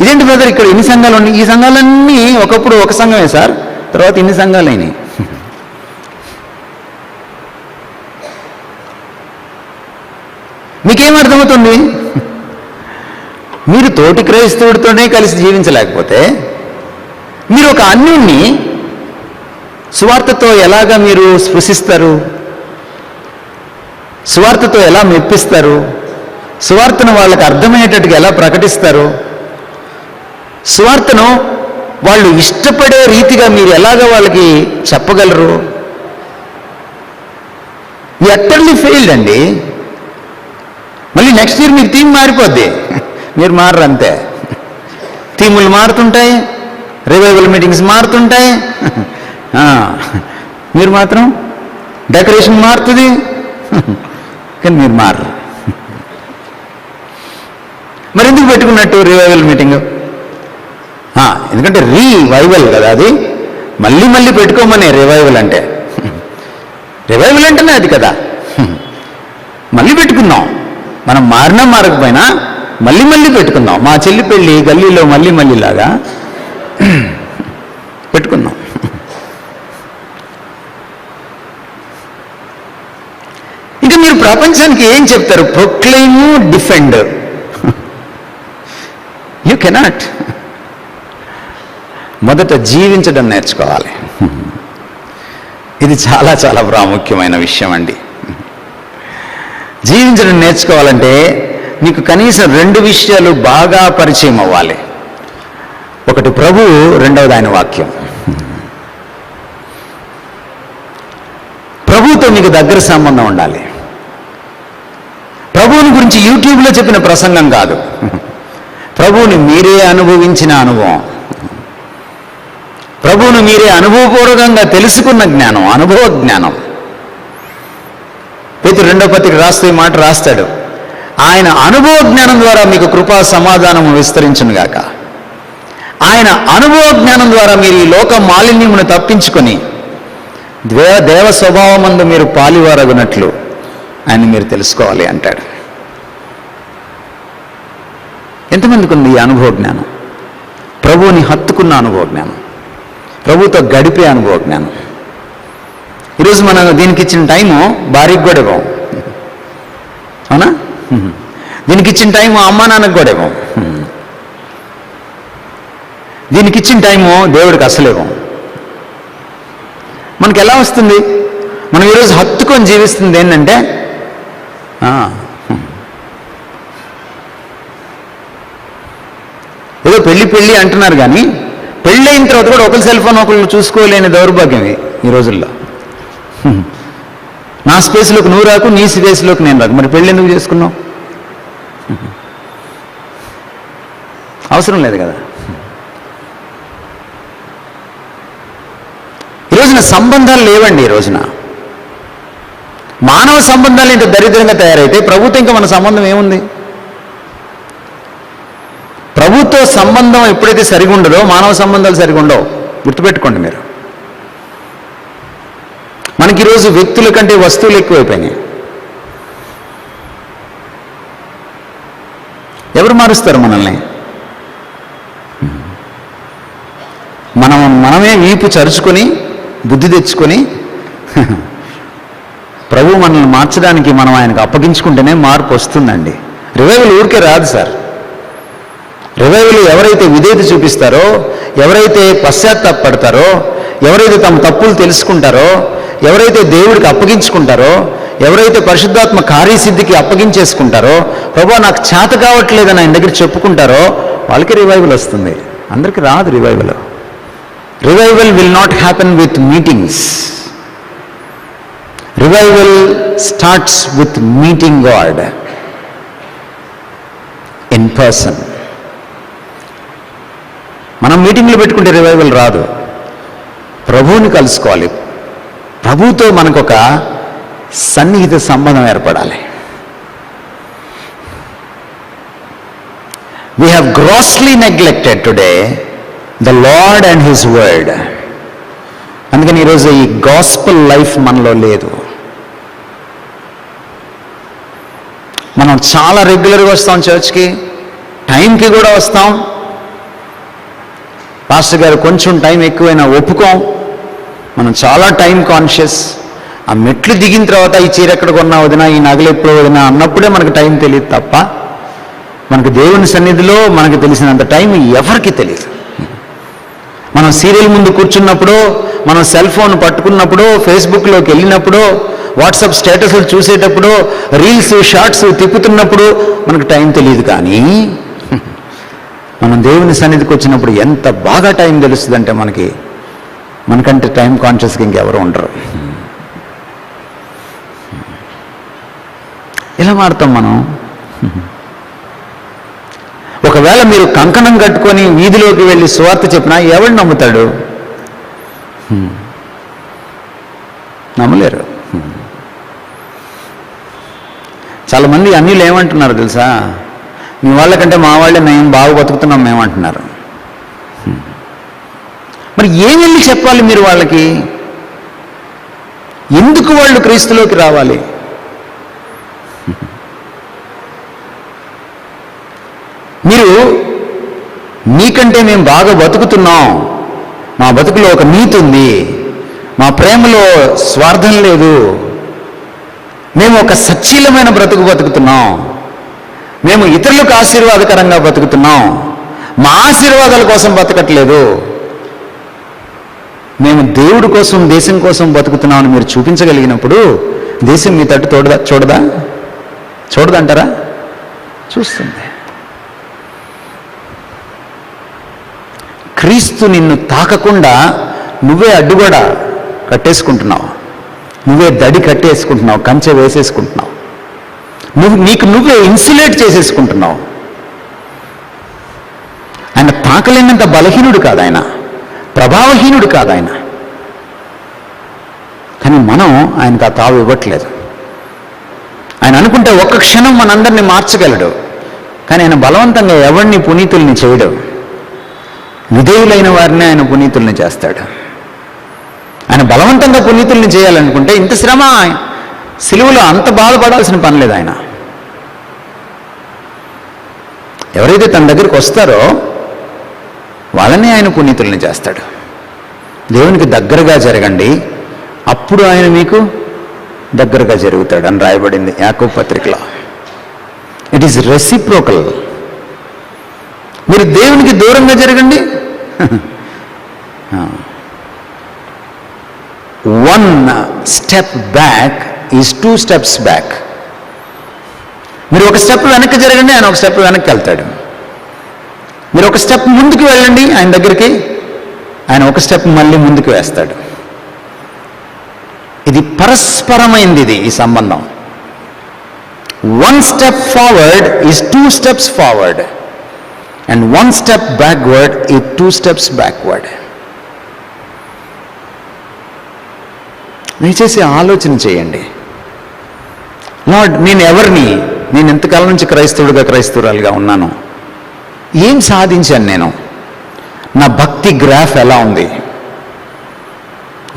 ఇదేంటి బ్రదర్ ఇక్కడ ఎన్ని సంఘాలు ఉన్నాయి? ఈ సంఘాలన్నీ ఒకప్పుడు ఒక సంఘమే సార్, తర్వాత ఇన్ని సంఘాలు అయినాయి. మీకేం అర్థమవుతుంది? మీరు తోటి క్రైస్తవుడితోనే కలిసి జీవించలేకపోతే మీరు ఒక అన్యుణ్ణి సువార్తతో ఎలాగా మీరు స్పృశిస్తారు? సువార్తతో ఎలా మెప్పిస్తారు? సువార్తను వాళ్ళకి అర్థమయ్యేటట్టుగా ఎలా ప్రకటిస్తారు? సువార్తను వాళ్ళు ఇష్టపడే రీతిగా మీరు ఎలాగ వాళ్ళకి చెప్పగలరు? యు అటర్లీ ఫెయిల్డ్ అండి. మళ్ళీ నెక్స్ట్ ఇయర్ మీకు థీమ్ మారిపోద్ది, మీరు మారరు అంతే. థీములు మారుతుంటాయి, రివైవల్ మీటింగ్స్ మారుతుంటాయి, మీరు మాత్రం డెకరేషన్ మారుతుంది, కానీ మీరు మారరు. మరి ఎందుకు పెట్టుకున్నట్టు రివైవల్ మీటింగ్? ఎందుకంటే రీవైవల్ కదా అది, మళ్ళీ మళ్ళీ పెట్టుకోమని. రివైవల్ అంటే రివైవల్ అంటేనే అది కదా. మళ్ళీ పెట్టుకుందాం, మనం మారినా మారకపోయినా మళ్ళీ మళ్ళీ పెట్టుకుందాం. మా చెల్లి పెళ్ళి గల్లీలో మళ్ళీ మళ్ళీలాగా పెట్టుకుందాం. ఇంకా మీరు ప్రపంచానికి ఏం చెప్తారు? Proclaim, defend. You cannot. మొదట జీవించడం నేర్చుకోవాలి. ఇది చాలా చాలా ప్రాముఖ్యమైన విషయం అండి. జీవించడం నేర్చుకోవాలంటే మీకు కనీసం 2 విషయాలు బాగా పరిచయం అవ్వాలి. ఒకటి ప్రభువు, రెండవది ఆయన వాక్యం. ప్రభువుతో మీకు దగ్గర సంబంధం ఉండాలి. ప్రభువుని గురించి యూట్యూబ్లో చెప్పిన ప్రసంగం కాదు, ప్రభువుని మీరే అనుభవించిన అనుభవం, ప్రభువును మీరే అనుభవపూర్వకంగా తెలుసుకున్న జ్ఞానం, అనుభవ జ్ఞానం. పేతురు 2వ పత్రిక రాస్తూ ఈ మాట రాస్తాడు, ఆయన అనుభవ జ్ఞానం ద్వారా మీకు కృపా సమాధానము విస్తరించునుగాక. ఆయన అనుభవ జ్ఞానం ద్వారా మీరు ఈ లోక మాలిన్యమును తప్పించుకొని దేవ స్వభావమందు మీరు పాలివారగునట్లు ఆయన మీరు తెలుసుకోవాలి అంటాడు. ఎంతమందికి ఉంది ఈ అనుభవ జ్ఞానం? ప్రభువుని హత్తుకున్న అనుభవ జ్ఞానం, ప్రభువుతో గడిపే అనుభవ జ్ఞానం. ఈరోజు మనం దీనికి ఇచ్చిన టైము భార్యకి కూడా ఇవ్వం, అవునా? దీనికి ఇచ్చిన టైము అమ్మా నాన్నకు కూడా ఇవ్వం. దీనికి ఇచ్చిన టైము దేవుడికి అసలు ఇవ్వం. మనకి ఎలా వస్తుంది? మనం ఈరోజు హత్తుకొని జీవిస్తుంది ఏంటంటే, ఏదో పెళ్ళి అంటున్నారు కానీ పెళ్ళి అయిన తర్వాత కూడా ఒకరి సెల్ ఫోన్ ఒకళ్ళు చూసుకోలేని దౌర్భాగ్యం ఈ రోజుల్లో. నా స్పేస్లోకి నువ్వు రాకు, నీ స్పేస్లోకి నేను రాకు. మరి పెళ్ళి ఎందుకు చేసుకున్నావు? అవసరం లేదు కదా. ఈ రోజున సంబంధాలు లేవండి. ఈ రోజున మానవ సంబంధాలు ఇంత దరిద్రంగా తయారైతే ప్రభుత్వం ఇంకా మన సంబంధం ఏముంది? ప్రభుత్వ సంబంధం ఎప్పుడైతే సరిగా ఉండదో మానవ సంబంధాలు సరిగా ఉండవు. గుర్తుపెట్టుకోండి మీరు. మనకి ఈరోజు వ్యక్తుల కంటే వస్తువులు ఎక్కువైపోయినాయి. ఎవరు మారుస్తారు మనల్ని? మనమే వీపు చరుచుకొని బుద్ధి తెచ్చుకొని ప్రభు మనల్ని మార్చడానికి మనం ఆయనకు అప్పగించుకుంటేనే మార్పు వస్తుందండి. రివైవల్ ఊరికే రాదు సార్. రివైవల్ ఎవరైతే విధేయత చూపిస్తారో, ఎవరైతే పశ్చాత్తాపడతారో, ఎవరైతే తమ తప్పులు తెలుసుకుంటారో, ఎవరైతే దేవుడికి అప్పగించుకుంటారో, ఎవరైతే పరిశుద్ధాత్మ కార్యసిద్ధికి అప్పగించేసుకుంటారో, ప్రభు నాకు చేత కావట్లేదని ఆయన దగ్గర చెప్పుకుంటారో వాళ్ళకి రివైవల్ వస్తుంది. అందరికీ రాదు revival. Revival will not happen with meetings. Revival starts with meeting God in person. మనం మీటింగ్లు పెట్టుకుంటే రివైవల్ రాదు. ప్రభువుని కలుసుకోవాలి. ప్రభువుతో మనకు ఒక సన్నిహిత సంబంధం ఏర్పడాలి. We have grossly neglected today the Lord and His word. అందుకని ఈరోజు ఈ గాస్పల్ లైఫ్ మనలో లేదు. మనం చాలా రెగ్యులర్గా వస్తాం చర్చ్కి, టైంకి కూడా వస్తాం. పాస్టర్ గారు కొంచెం టైం ఎక్కువైనా ఒప్పుకోం. మనం చాలా టైం కాన్షియస్. ఆ మెట్లు దిగిన తర్వాత ఈ చీర ఎక్కడ కొన్నా వదినా, ఈ నగలు ఎప్పుడు వదినా అన్నప్పుడే మనకు టైం తెలియదు తప్ప మనకు దేవుని సన్నిధిలో మనకు తెలిసినంత టైం ఎవరికి తెలియదు. మనం సీరియల్ ముందు కూర్చున్నప్పుడు, మనం సెల్ ఫోన్ పట్టుకున్నప్పుడు, ఫేస్బుక్లోకి వెళ్ళినప్పుడు, వాట్సాప్ స్టేటస్లు చూసేటప్పుడు, రీల్స్ షార్ట్స్ తిప్పుతున్నప్పుడు మనకు టైం తెలియదు. కానీ మనం దేవుని సన్నిధికి వచ్చినప్పుడు ఎంత బాగా టైం తెలుస్తుందంటే మనకంటే టైం కాన్షియస్గా ఇంకెవరు ఉండరు. ఎలా మారుతాం మనం? ఒకవేళ మీరు కంకణం కట్టుకొని వీధిలోకి వెళ్ళి సువార్త చెప్పినా ఎవడు నమ్ముతాడు? నమ్మలేరు. చాలామంది అన్నిలు ఏమంటున్నారు తెలుసా? మీ వాళ్ళకంటే మా వాళ్ళే మేము బాగా బతుకుతున్నాం మేమంటున్నారు. మరి ఏం వెళ్ళి చెప్పాలి మీరు వాళ్ళకి? ఎందుకు వాళ్ళు క్రీస్తులోకి రావాలి? మీరు మీకంటే మేము బాగా బతుకుతున్నాం, మా బతుకులో ఒక నీతి ఉంది, మా ప్రేమలో స్వార్థం లేదు, మేము ఒక సచ్చీలమైన బ్రతుకు బతుకుతున్నాం, మేము ఇతరులకు ఆశీర్వాదకరంగా బతుకుతున్నాం, మా ఆశీర్వాదాల కోసం బతకట్లేదు, మేము దేవుడి కోసం దేశం కోసం బతుకుతున్నామని మీరు చూపించగలిగినప్పుడు దేశం మీ తట్టు చూడదంటారా? చూస్తుంది. క్రీస్తు నిన్ను తాకకుండా నువ్వే అడ్డుగోడ కట్టేసుకుంటున్నావు, నువ్వే దడి కట్టేసుకుంటున్నావు, కంచె వేసేసుకుంటున్నావు, నీకు నువ్వే ఇన్సులేట్ చేసేసుకుంటున్నావు. ఆయన తాకలేనంత బలహీనుడు కాదు, ఆయన ప్రభావహీనుడు కాదు ఆయన. కానీ మనం ఆయనకు ఆ తావు ఇవ్వట్లేదు. ఆయన అనుకుంటే ఒక్క క్షణం మనందరినీ మార్చగలడు. కానీ ఆయన బలవంతంగా ఎవరిని పునీతుల్ని చేయడు. విధేయులైన వారిని ఆయన పునీతుల్ని చేస్తాడు. ఆయన బలవంతంగా పునీతుల్ని చేయాలనుకుంటే ఇంత శ్రమ, సిలువలో అంత బాధపడాల్సిన పని లేదు. ఆయన ఎవరైతే తన దగ్గరికి వస్తారో వాళ్ళని ఆయన పునీతుల్ని చేస్తాడు. దేవునికి దగ్గరగా జరగండి, అప్పుడు ఆయన మీకు దగ్గరగా జరుగుతాడు అని రాయబడింది యాకోబు పత్రికలో. It is reciprocal. మీరు దేవునికి దూరంగా జరగండి, 1 step back is 2 steps back. మీరు ఒక స్టెప్ వెనక్కి జరగండి, ఆయన ఒక స్టెప్ వెనక్కి వెళ్తాడు. మీరు ఒక స్టెప్ ముందుకు వెళ్ళండి ఆయన దగ్గరికి, ఆయన ఒక స్టెప్ మళ్ళీ ముందుకు వేస్తాడు. ఇది పరస్పరమైంది, ఈ సంబంధం. 1 step forward is 2 steps forward and 1 step backward is 2 steps backward. దయచేసి ఆలోచన చేయండి. లార్డ్, నేను ఎవరిని, నేను ఎంతకాలం నుంచి క్రైస్తవురాలుగా ఉన్నాను, ఏం సాధించాను నేను, నా భక్తి గ్రాఫ్ ఎలా ఉంది,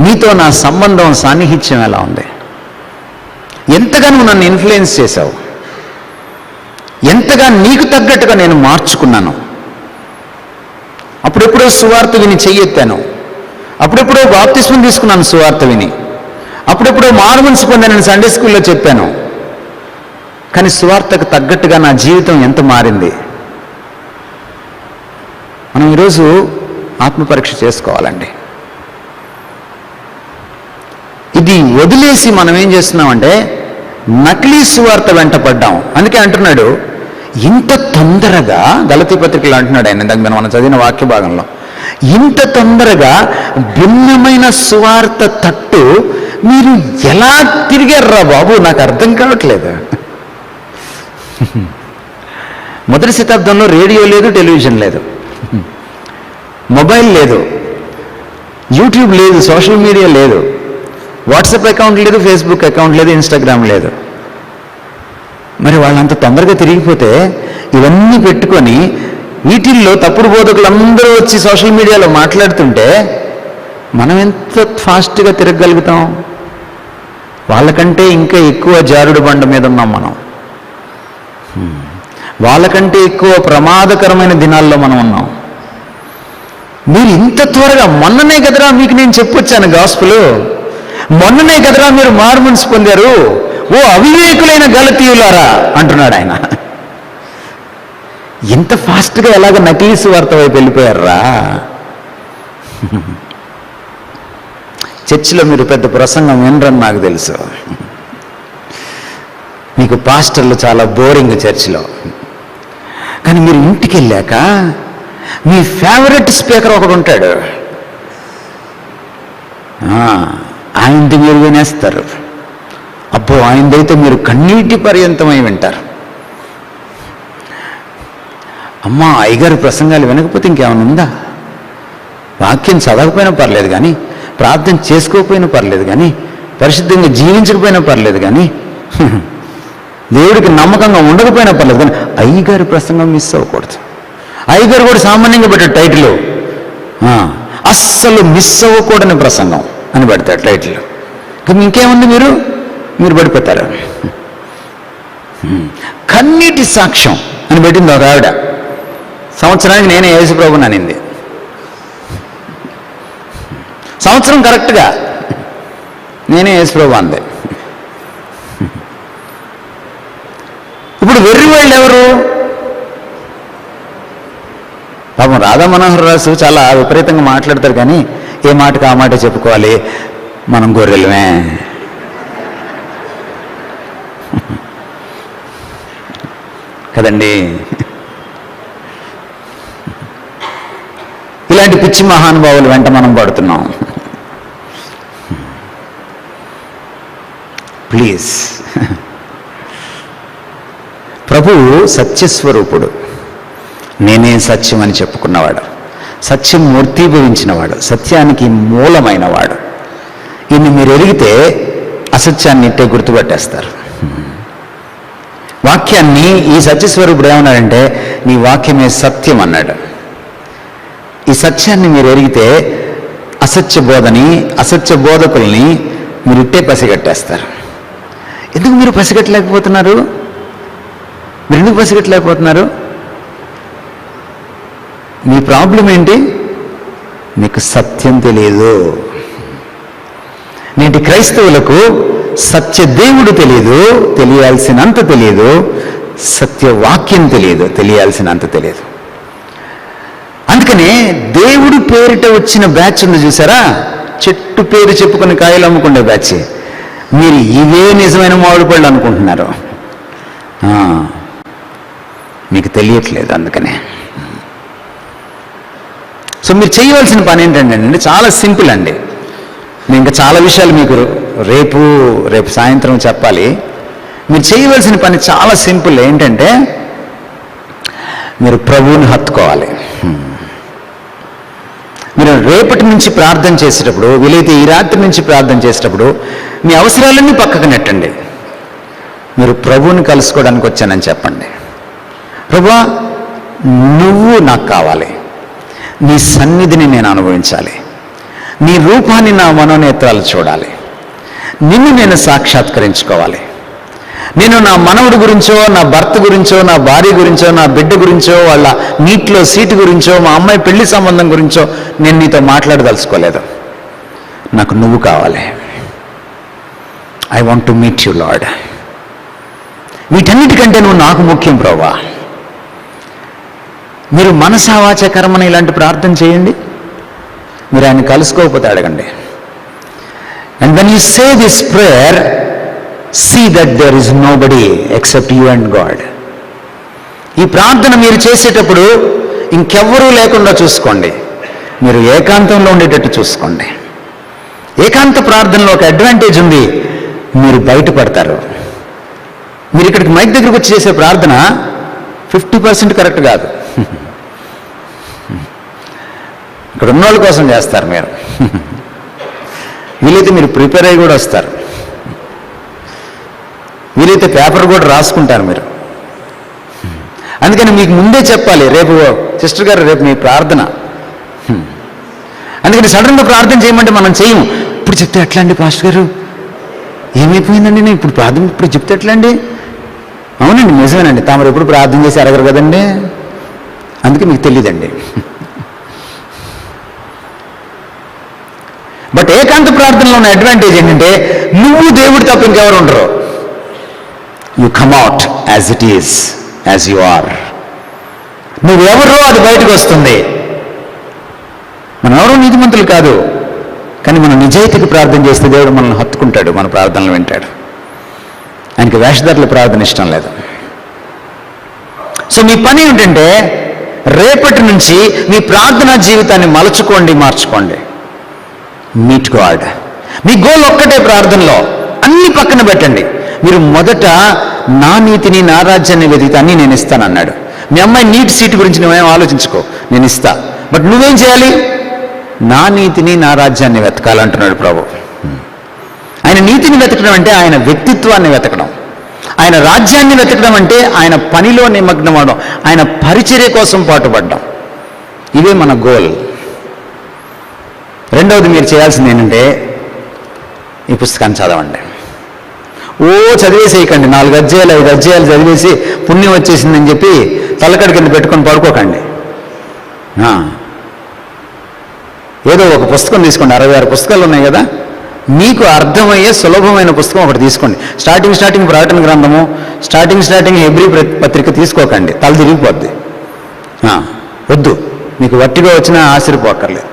నీతో నా సంబంధం సాన్నిహిత్యం ఎలా ఉంది, ఎంతగా నువ్వు నన్ను ఇన్ఫ్లుయెన్స్ చేశావు, ఎంతగా నీకు తగ్గట్టుగా నేను మార్చుకున్నాను. అప్పుడెప్పుడో సువార్త విని చెయ్యెత్తాను, అప్పుడెప్పుడో బాప్తిస్మం తీసుకున్నాను సువార్త విని, అప్పుడెప్పుడో మారుమనసు పొందానని సండే స్కూల్లో చెప్పాను. కానీ సువార్తకు తగ్గట్టుగా నా జీవితం ఎంత మారింది? మనం ఈరోజు ఆత్మపరీక్ష చేసుకోవాలండి. ఇది వదిలేసి మనం ఏం చేస్తున్నామంటే నకిలీ సువార్త వెంట పడ్డాం. అందుకే అంటున్నాడు, ఇంత తొందరగా గలతీ పత్రికలో అంటున్నాడు ఆయన, ఇందాక మనం చదివిన వాక్య భాగంలో, ఇంత తొందరగా భిన్నమైన సువార్త తట్టు మీరు ఎలా తిరిగారా బాబు, నాకు అర్థం కావట్లేదు. మొదటి శతాబ్దంలో రేడియో లేదు, టెలివిజన్ లేదు, మొబైల్ లేదు, యూట్యూబ్ లేదు, సోషల్ మీడియా లేదు, వాట్సాప్ అకౌంట్ లేదు, ఫేస్బుక్ అకౌంట్ లేదు, ఇన్స్టాగ్రామ్ లేదు. మరి వాళ్ళంత తొందరగా తిరిగిపోతే ఇవన్నీ పెట్టుకొని వీటిల్లో తప్పుడు బోధకులందరూ వచ్చి సోషల్ మీడియాలో మాట్లాడుతుంటే మనం ఎంత ఫాస్ట్గా తిరగగలుగుతాం? వాళ్ళకంటే ఇంకా ఎక్కువ జారుడు బండ మీద ఉన్నాం మనం. వాళ్ళకంటే ఎక్కువ ప్రమాదకరమైన దినాల్లో మనం ఉన్నాం. మీరు ఇంత త్వరగా, మొన్ననే కదరా మీకు నేను చెప్పొచ్చాను గాస్పులు, మొన్ననే కదరా మీరు మారుమనసు పొందారు, ఓ అవివేకులైన గలతీయులారా అంటున్నాడు ఆయన. ఇంత ఫాస్ట్గా ఎలాగ నకిలీ సువార్త వైపు వెళ్ళిపోయారా? చర్చిలో మీరు పెద్ద ప్రసంగం వినరని నాకు తెలుసు. మీకు పాస్టర్లు చాలా బోరింగ్ చర్చిలో. కానీ మీరు ఇంటికి వెళ్ళాక మీ ఫేవరెట్ స్పీకర్ ఒకడు ఉంటాడు, ఆయనది మీరు వినేస్తారు. అబ్బో, ఆయనదైతే మీరు కన్నీటి పర్యంతమై వింటారు. అమ్మా, అయ్యగారి ప్రసంగాలు వినకపోతే ఇంకేమైనా ఉందా? వాక్యం చదవకపోయినా పర్లేదు కానీ, ప్రార్థన చేసుకోకపోయినా పర్లేదు కానీ, పరిశుద్ధంగా జీవించకపోయినా పర్లేదు కానీ, దేవుడికి నమ్మకంగా ఉండకపోయినా పర్లేదు కానీ అయ్యగారి ప్రసంగం మిస్ అవ్వకూడదు. అయ్యగారు కూడా సామాన్యంగా పెట్టాడు టైటిల్, అస్సలు మిస్ అవ్వకూడని ప్రసంగం అని పెడతాడు టైటిల్. ఇంకేముంది, మీరు పడిపోతారు. కన్నీటి సాక్ష్యం అని పెట్టింది ఒక ఆవిడ. సంవత్సరానికి నేనే యేసుప్రభుని అనింది. సంవత్సరం కరెక్ట్గా నేనే యేసుప్రభు అంది. ఇప్పుడు వెర్రి వాళ్ళు ఎవరు? పాపం రాధా మనోహర్ రాసు చాలా విపరీతంగా మాట్లాడతారు కానీ ఏ మాటకు ఆ మాట చెప్పుకోవాలి, మనం గొర్రెలమే. కదండి. ఇలాంటి పిచ్చి మహానుభావులు వెంట మనం పడుతున్నాం. ప్లీజ్, ప్రభువు సత్యస్వరూపుడు, నేనే సత్యం అని చెప్పుకున్నవాడు, సత్యం మూర్తీభవించినవాడు, సత్యానికి మూలమైనవాడు. ఇన్ని మీరు ఎరిగితే అసత్యాన్ని ఇట్టే గుర్తుపట్టేస్తారు. వాక్యాన్ని ఈ సత్యస్వరూపుడు ఏమన్నాడంటే, నీ వాక్యమే సత్యం అన్నాడు. ఈ సత్యాన్ని మీరు ఎరిగితే అసత్య బోధని, అసత్య బోధకుల్ని మీరు ఇట్టే పసిగట్టేస్తారు. ఎందుకు మీరు పసిగట్టలేకపోతున్నారు? మీరు ఎందుకు పసిగట్టలేకపోతున్నారు? మీ ప్రాబ్లం ఏంటి? మీకు సత్యం తెలియదు. నేటి క్రైస్తవులకు సత్య దేవుడు తెలియదు, తెలియాల్సినంత తెలియదు. సత్యవాక్యం తెలియదు, తెలియాల్సినంత తెలియదు. అందుకనే దేవుడు పేరిట వచ్చిన బ్యాచ్ ఉంది చూసారా, చెట్టు పేరు చెప్పుకొని కాయలు అమ్ముకునే బ్యాచ్. మీరు ఇవే నిజమైన మామిడి పళ్ళు అనుకుంటున్నారు, మీకు తెలియట్లేదు. అందుకనే సో మీరు చేయవలసిన పని ఏంటంటే చాలా సింపుల్ అండి. నేను ఇంకా చాలా విషయాలు మీకు రేపు సాయంత్రం చెప్పాలి. మీరు చేయవలసిన పని చాలా సింపుల్. ఏంటంటే మీరు ప్రభువుని హత్తుకోవాలి. మీరు రేపటి నుంచి ప్రార్థన చేసేటప్పుడు, వీలైతే ఈ రాత్రి నుంచి ప్రార్థన చేసేటప్పుడు మీ అవసరాలన్నీ పక్కకు నెట్టండి. మీరు ప్రభువుని కలుసుకోవడానికి వచ్చానని చెప్పండి. ప్రభువా, నువ్వు నాకు కావాలి, నీ సన్నిధిని నేను అనుభవించాలి, నీ రూపాన్ని నా మనోనేత్రాలు చూడాలి, నిన్ను నేను సాక్షాత్కరించుకోవాలి. నేను నా మనవడి గురించో, నా భర్త గురించో, నా భార్య గురించో, నా బిడ్డ గురించో, వాళ్ళ నీటిలో సీటు గురించో, మా అమ్మాయి పెళ్లి సంబంధం గురించో నేను నీతో మాట్లాడదలుచుకోలేదు. నాకు నువ్వు కావాలి. I want to meet you lord. వీటన్నిటికంటే నువ్వు నాకు ముఖ్యం ప్రభువా. మీరు మనసా వాచ కర్మని ఇలాంటి ప్రార్థన చేయండి. మీరు ఆయన కలుసుకోకపోతే అడగండి. And when you say this prayer, see that there is nobody except you and God. ఈ ప్రార్థన మీరు చేసేటప్పుడు ఇంకెవ్వరూ లేకుండా చూసుకోండి. మీరు ఏకాంతంలో ఉండేటట్టు చూసుకోండి. ఏకాంత ప్రార్థనలో ఒక అడ్వాంటేజ్ ఉంది, మీరు బయటపడతారు. మీరు ఇక్కడికి మైక్ దగ్గరకు వచ్చి చేసే ప్రార్థన 50% కరెక్ట్ కాదు. ఇక్కడ ఉన్నోళ్ళ కోసం చేస్తారు మీరు. వీలైతే మీరు ప్రిపేర్ అయ్యి కూడా వస్తారు, వీలైతే పేపర్ కూడా రాసుకుంటారు మీరు. అందుకని మీకు ముందే చెప్పాలి, రేపు సిస్టర్ గారు రేపు మీ ప్రార్థన. అందుకని సడన్గా ప్రార్థన చేయమంటే మనం చేయము. ఇప్పుడు చెప్తే ఎట్లా అండి పాస్టర్ గారు, ఏమైపోయిందండి, నేను ఇప్పుడు ప్రార్థన ఇప్పుడు చెప్తే ఎట్లా అండి? అవునండి నిజమేనండి, తామరు ఎప్పుడు ప్రార్థన చేసి అడగరు కదండి, అందుకే మీకు తెలియదండి. బట్ ఏకాంత ప్రార్థనలో ఉన్న అడ్వాంటేజ్ ఏంటంటే నువ్వు దేవుడు తప్ప ఇంకెవరు ఉండరు. You come out as it is, as you are. నువ్వెవరో అది బయటకు వస్తుంది. మనం ఎవరో నీతిమంతులు కాదు, కానీ మనం నిజాయితీకి ప్రార్థన చేస్తే దేవుడు మనల్ని హత్తుకుంటాడు, మన ప్రార్థనలు వింటాడు. ఆయనకి వేషధారుల ప్రార్థన ఇష్టం లేదు. సో మీ పని ఏమిటంటే రేపటి నుంచి మీ ప్రార్థనా జీవితాన్ని మలుచుకోండి, మార్చుకోండి. Meet God. మీ గోల్ ఒక్కటే ప్రార్థనలో, అన్ని పక్కన పెట్టండి. మీరు మొదట నా నీతిని నా రాజ్యాన్ని వెతికితే అన్నీ నేను ఇస్తానన్నాడు. మీ అమ్మాయి నీట్ సీట్ గురించి నువ్వేం ఆలోచించుకో, నేను ఇస్తా. బట్ నువ్వేం చేయాలి? నా నీతిని నా రాజ్యాన్ని వెతకాలంటున్నాడు ప్రభు. ఆయన నీతిని వెతకడం అంటే ఆయన వ్యక్తిత్వాన్ని వెతకడం, ఆయన రాజ్యాన్ని వెతకడం అంటే ఆయన పనిలో నిమగ్నం అవడం, ఆయన పరిచర్య కోసం పాటుపడడం. ఇవే మన గోల్. రెండవది మీరు చేయాల్సింది ఏంటంటే ఈ పుస్తకాన్ని చదవండి. ఓ చదివేసేయకండి, 4 అధ్యాయాలు 5 అధ్యాయాలు చదివేసి పుణ్యం వచ్చేసిందని చెప్పి తలకడి కింద పెట్టుకొని పడుకోకండి. ఏదో ఒక పుస్తకం తీసుకోండి, 66 పుస్తకాలు ఉన్నాయి కదా, మీకు అర్థమయ్యే సులభమైన పుస్తకం ఒకటి తీసుకోండి. స్టార్టింగ్ ప్రకటన గ్రంథము, స్టార్టింగ్ హెబ్రీ పత్రిక తీసుకోకండి, తల తిరిగిపోద్ది. వద్దు, మీకు వట్టిగా వచ్చినా ఆశ్చర్యపోక్కర్లేదు.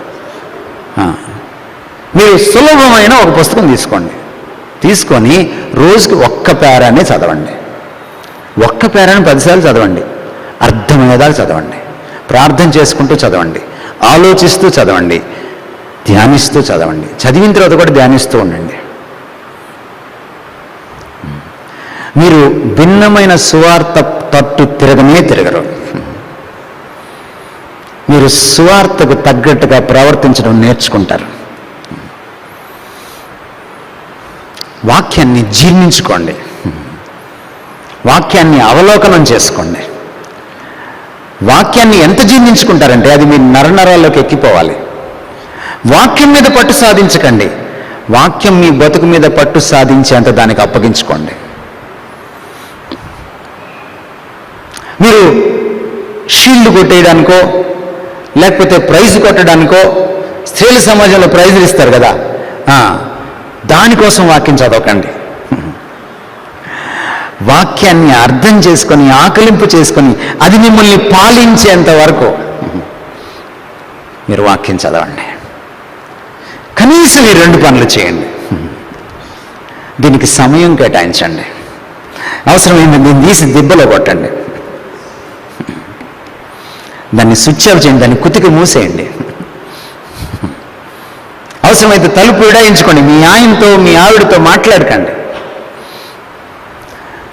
మీరు సులభమైన ఒక పుస్తకం తీసుకోండి, తీసుకొని రోజుకి ఒక్క పేరాన్ని చదవండి. ఒక్క పేరాన్ని 10 సార్లు చదవండి, అర్థమయ్యేదాకా చదవండి, ప్రార్థన చేసుకుంటూ చదవండి, ఆలోచిస్తూ చదవండి, ధ్యానిస్తూ చదవండి. చదివిన తర్వాత కూడా ధ్యానిస్తూ ఉండండి. మీరు భిన్నమైన సువార్త తట్టు తిరగరు. మీరు సువార్తకు తగ్గట్టుగా ప్రవర్తించడం నేర్చుకుంటారు. వాక్యాన్ని జీర్ణించుకోండి, వాక్యాన్ని అవలోకనం చేసుకోండి. వాక్యాన్ని ఎంత జీర్ణించుకుంటారంటే అది మీ నరనరాల్లోకి ఎక్కిపోవాలి. వాక్యం మీద పట్టు సాధించకండి, వాక్యం మీ బతుకు మీద పట్టు సాధించేంత దానికి అప్పగించుకోండి. మీరు షీల్డ్ కొట్టేయడానికో లేకపోతే ప్రైజ్ కొట్టడానికో, స్త్రీల సమాజంలో ప్రైజులు ఇస్తారు కదా, దానికోసం వాక్యం చదవకండి. వాక్యాన్ని అర్థం చేసుకొని ఆకలింపు చేసుకొని అది మిమ్మల్ని పాలించేంత వరకు మీరు వాక్యం చదవండి. కనీసం ఈ 2 పనులు చేయండి. దీనికి సమయం కేటాయించండి. అవసరమైంది దీన్ని తీసి దిబ్బలో కొట్టండి, దాన్ని స్విచ్ ఆఫ్ చేయండి, దాన్ని కుతికి మూసేయండి. అవసరమైతే తలుపు విడాయించుకోండి. మీ ఆయనతో మీ ఆవిడతో మాట్లాడకండి.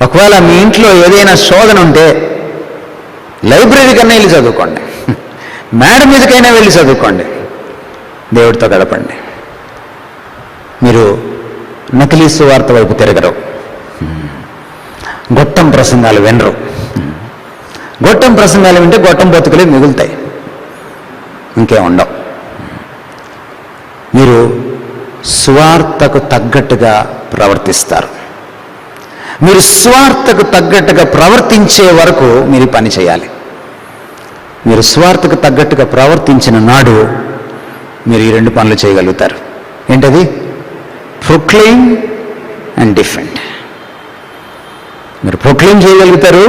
ఒకవేళ మీ ఇంట్లో ఏదైనా శోధన ఉంటే లైబ్రరీ కన్నా వెళ్ళి చదువుకోండి, మేడ మీదకైనా వెళ్ళి చదువుకోండి, దేవుడితో గడపండి. మీరు నకిలీ సువార్త వైపు తిరగరు, గొట్టం ప్రసంగాలు వినరు. గొట్టం ప్రసంగాలు వింటే గొట్టం బతుకులే మిగులుతాయి, ఇంకేం ఉండవు. మీరు సువార్తకు తగ్గట్టుగా ప్రవర్తిస్తారు. మీరు స్వార్థకు తగ్గట్టుగా ప్రవర్తించే వరకు మీరు పని చేయాలి. మీరు స్వార్థకు తగ్గట్టుగా ప్రవర్తించిన నాడు మీరు ఈ 2 పనులు చేయగలుగుతారు. ఏంటది? Proclaim and defend. మీరు ప్రొక్లెయిమ్ చేయగలుగుతారు,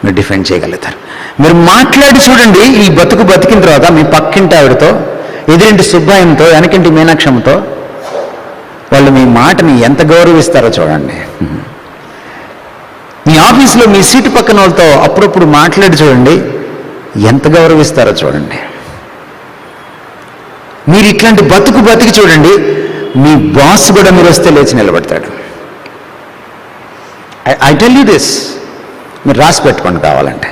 మీరు డిఫెండ్ చేయగలుగుతారు. మీరు మాట్లాడి చూడండి, ఈ బతికిన తర్వాత మీ పక్కింటి ఆవిడతో, ఎదురింటి సుబ్బాయంతో, వెనకింటి మీనాక్షమ్మతో వాళ్ళు మీ మాటని ఎంత గౌరవిస్తారో చూడండి. మీ ఆఫీసులో మీ సీటు పక్కన వాళ్ళతో అప్పుడప్పుడు మాట్లాడి చూడండి, ఎంత గౌరవిస్తారో చూడండి. మీరు ఇట్లాంటి బతికి చూడండి, మీ బాస్ కూడా మీరు వస్తే లేచి నిలబడతాడు. ఐ టెల్ యూ దిస్, మీరు రాసి పెట్టుకోండి కావాలంటే.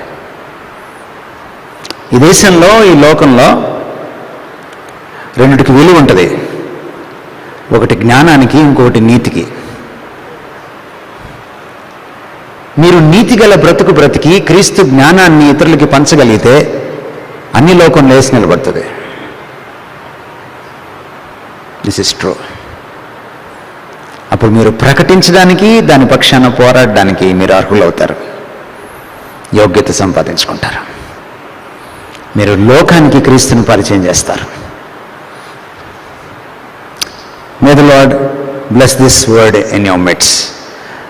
ఈ దేశంలో, ఈ లోకంలో రెండిటికి విలువ ఉంటుంది. ఒకటి జ్ఞానానికి, ఇంకొకటి నీతికి. మీరు నీతి గల బ్రతికి క్రీస్తు జ్ఞానాన్ని ఇతరులకి పంచగలిగితే అన్ని లోకం లేచి నిలబడుతుంది. This is true. అప్పుడు మీరు ప్రకటించడానికి, దాని పక్షాన పోరాడడానికి మీరు అర్హులవుతారు, యోగ్యత సంపాదించుకుంటారు. మీరు లోకానికి క్రీస్తుని పరిచయం చేస్తారు. మే the lord bless this word in your mids.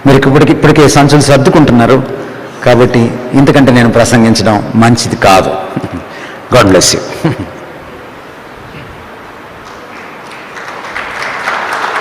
మీరు ఇప్పటికే సంచులు సర్దుకుంటున్నారు కాబట్టి ఇంతకంటే నేను ప్రసంగించడం మంచిది కాదు. God bless you.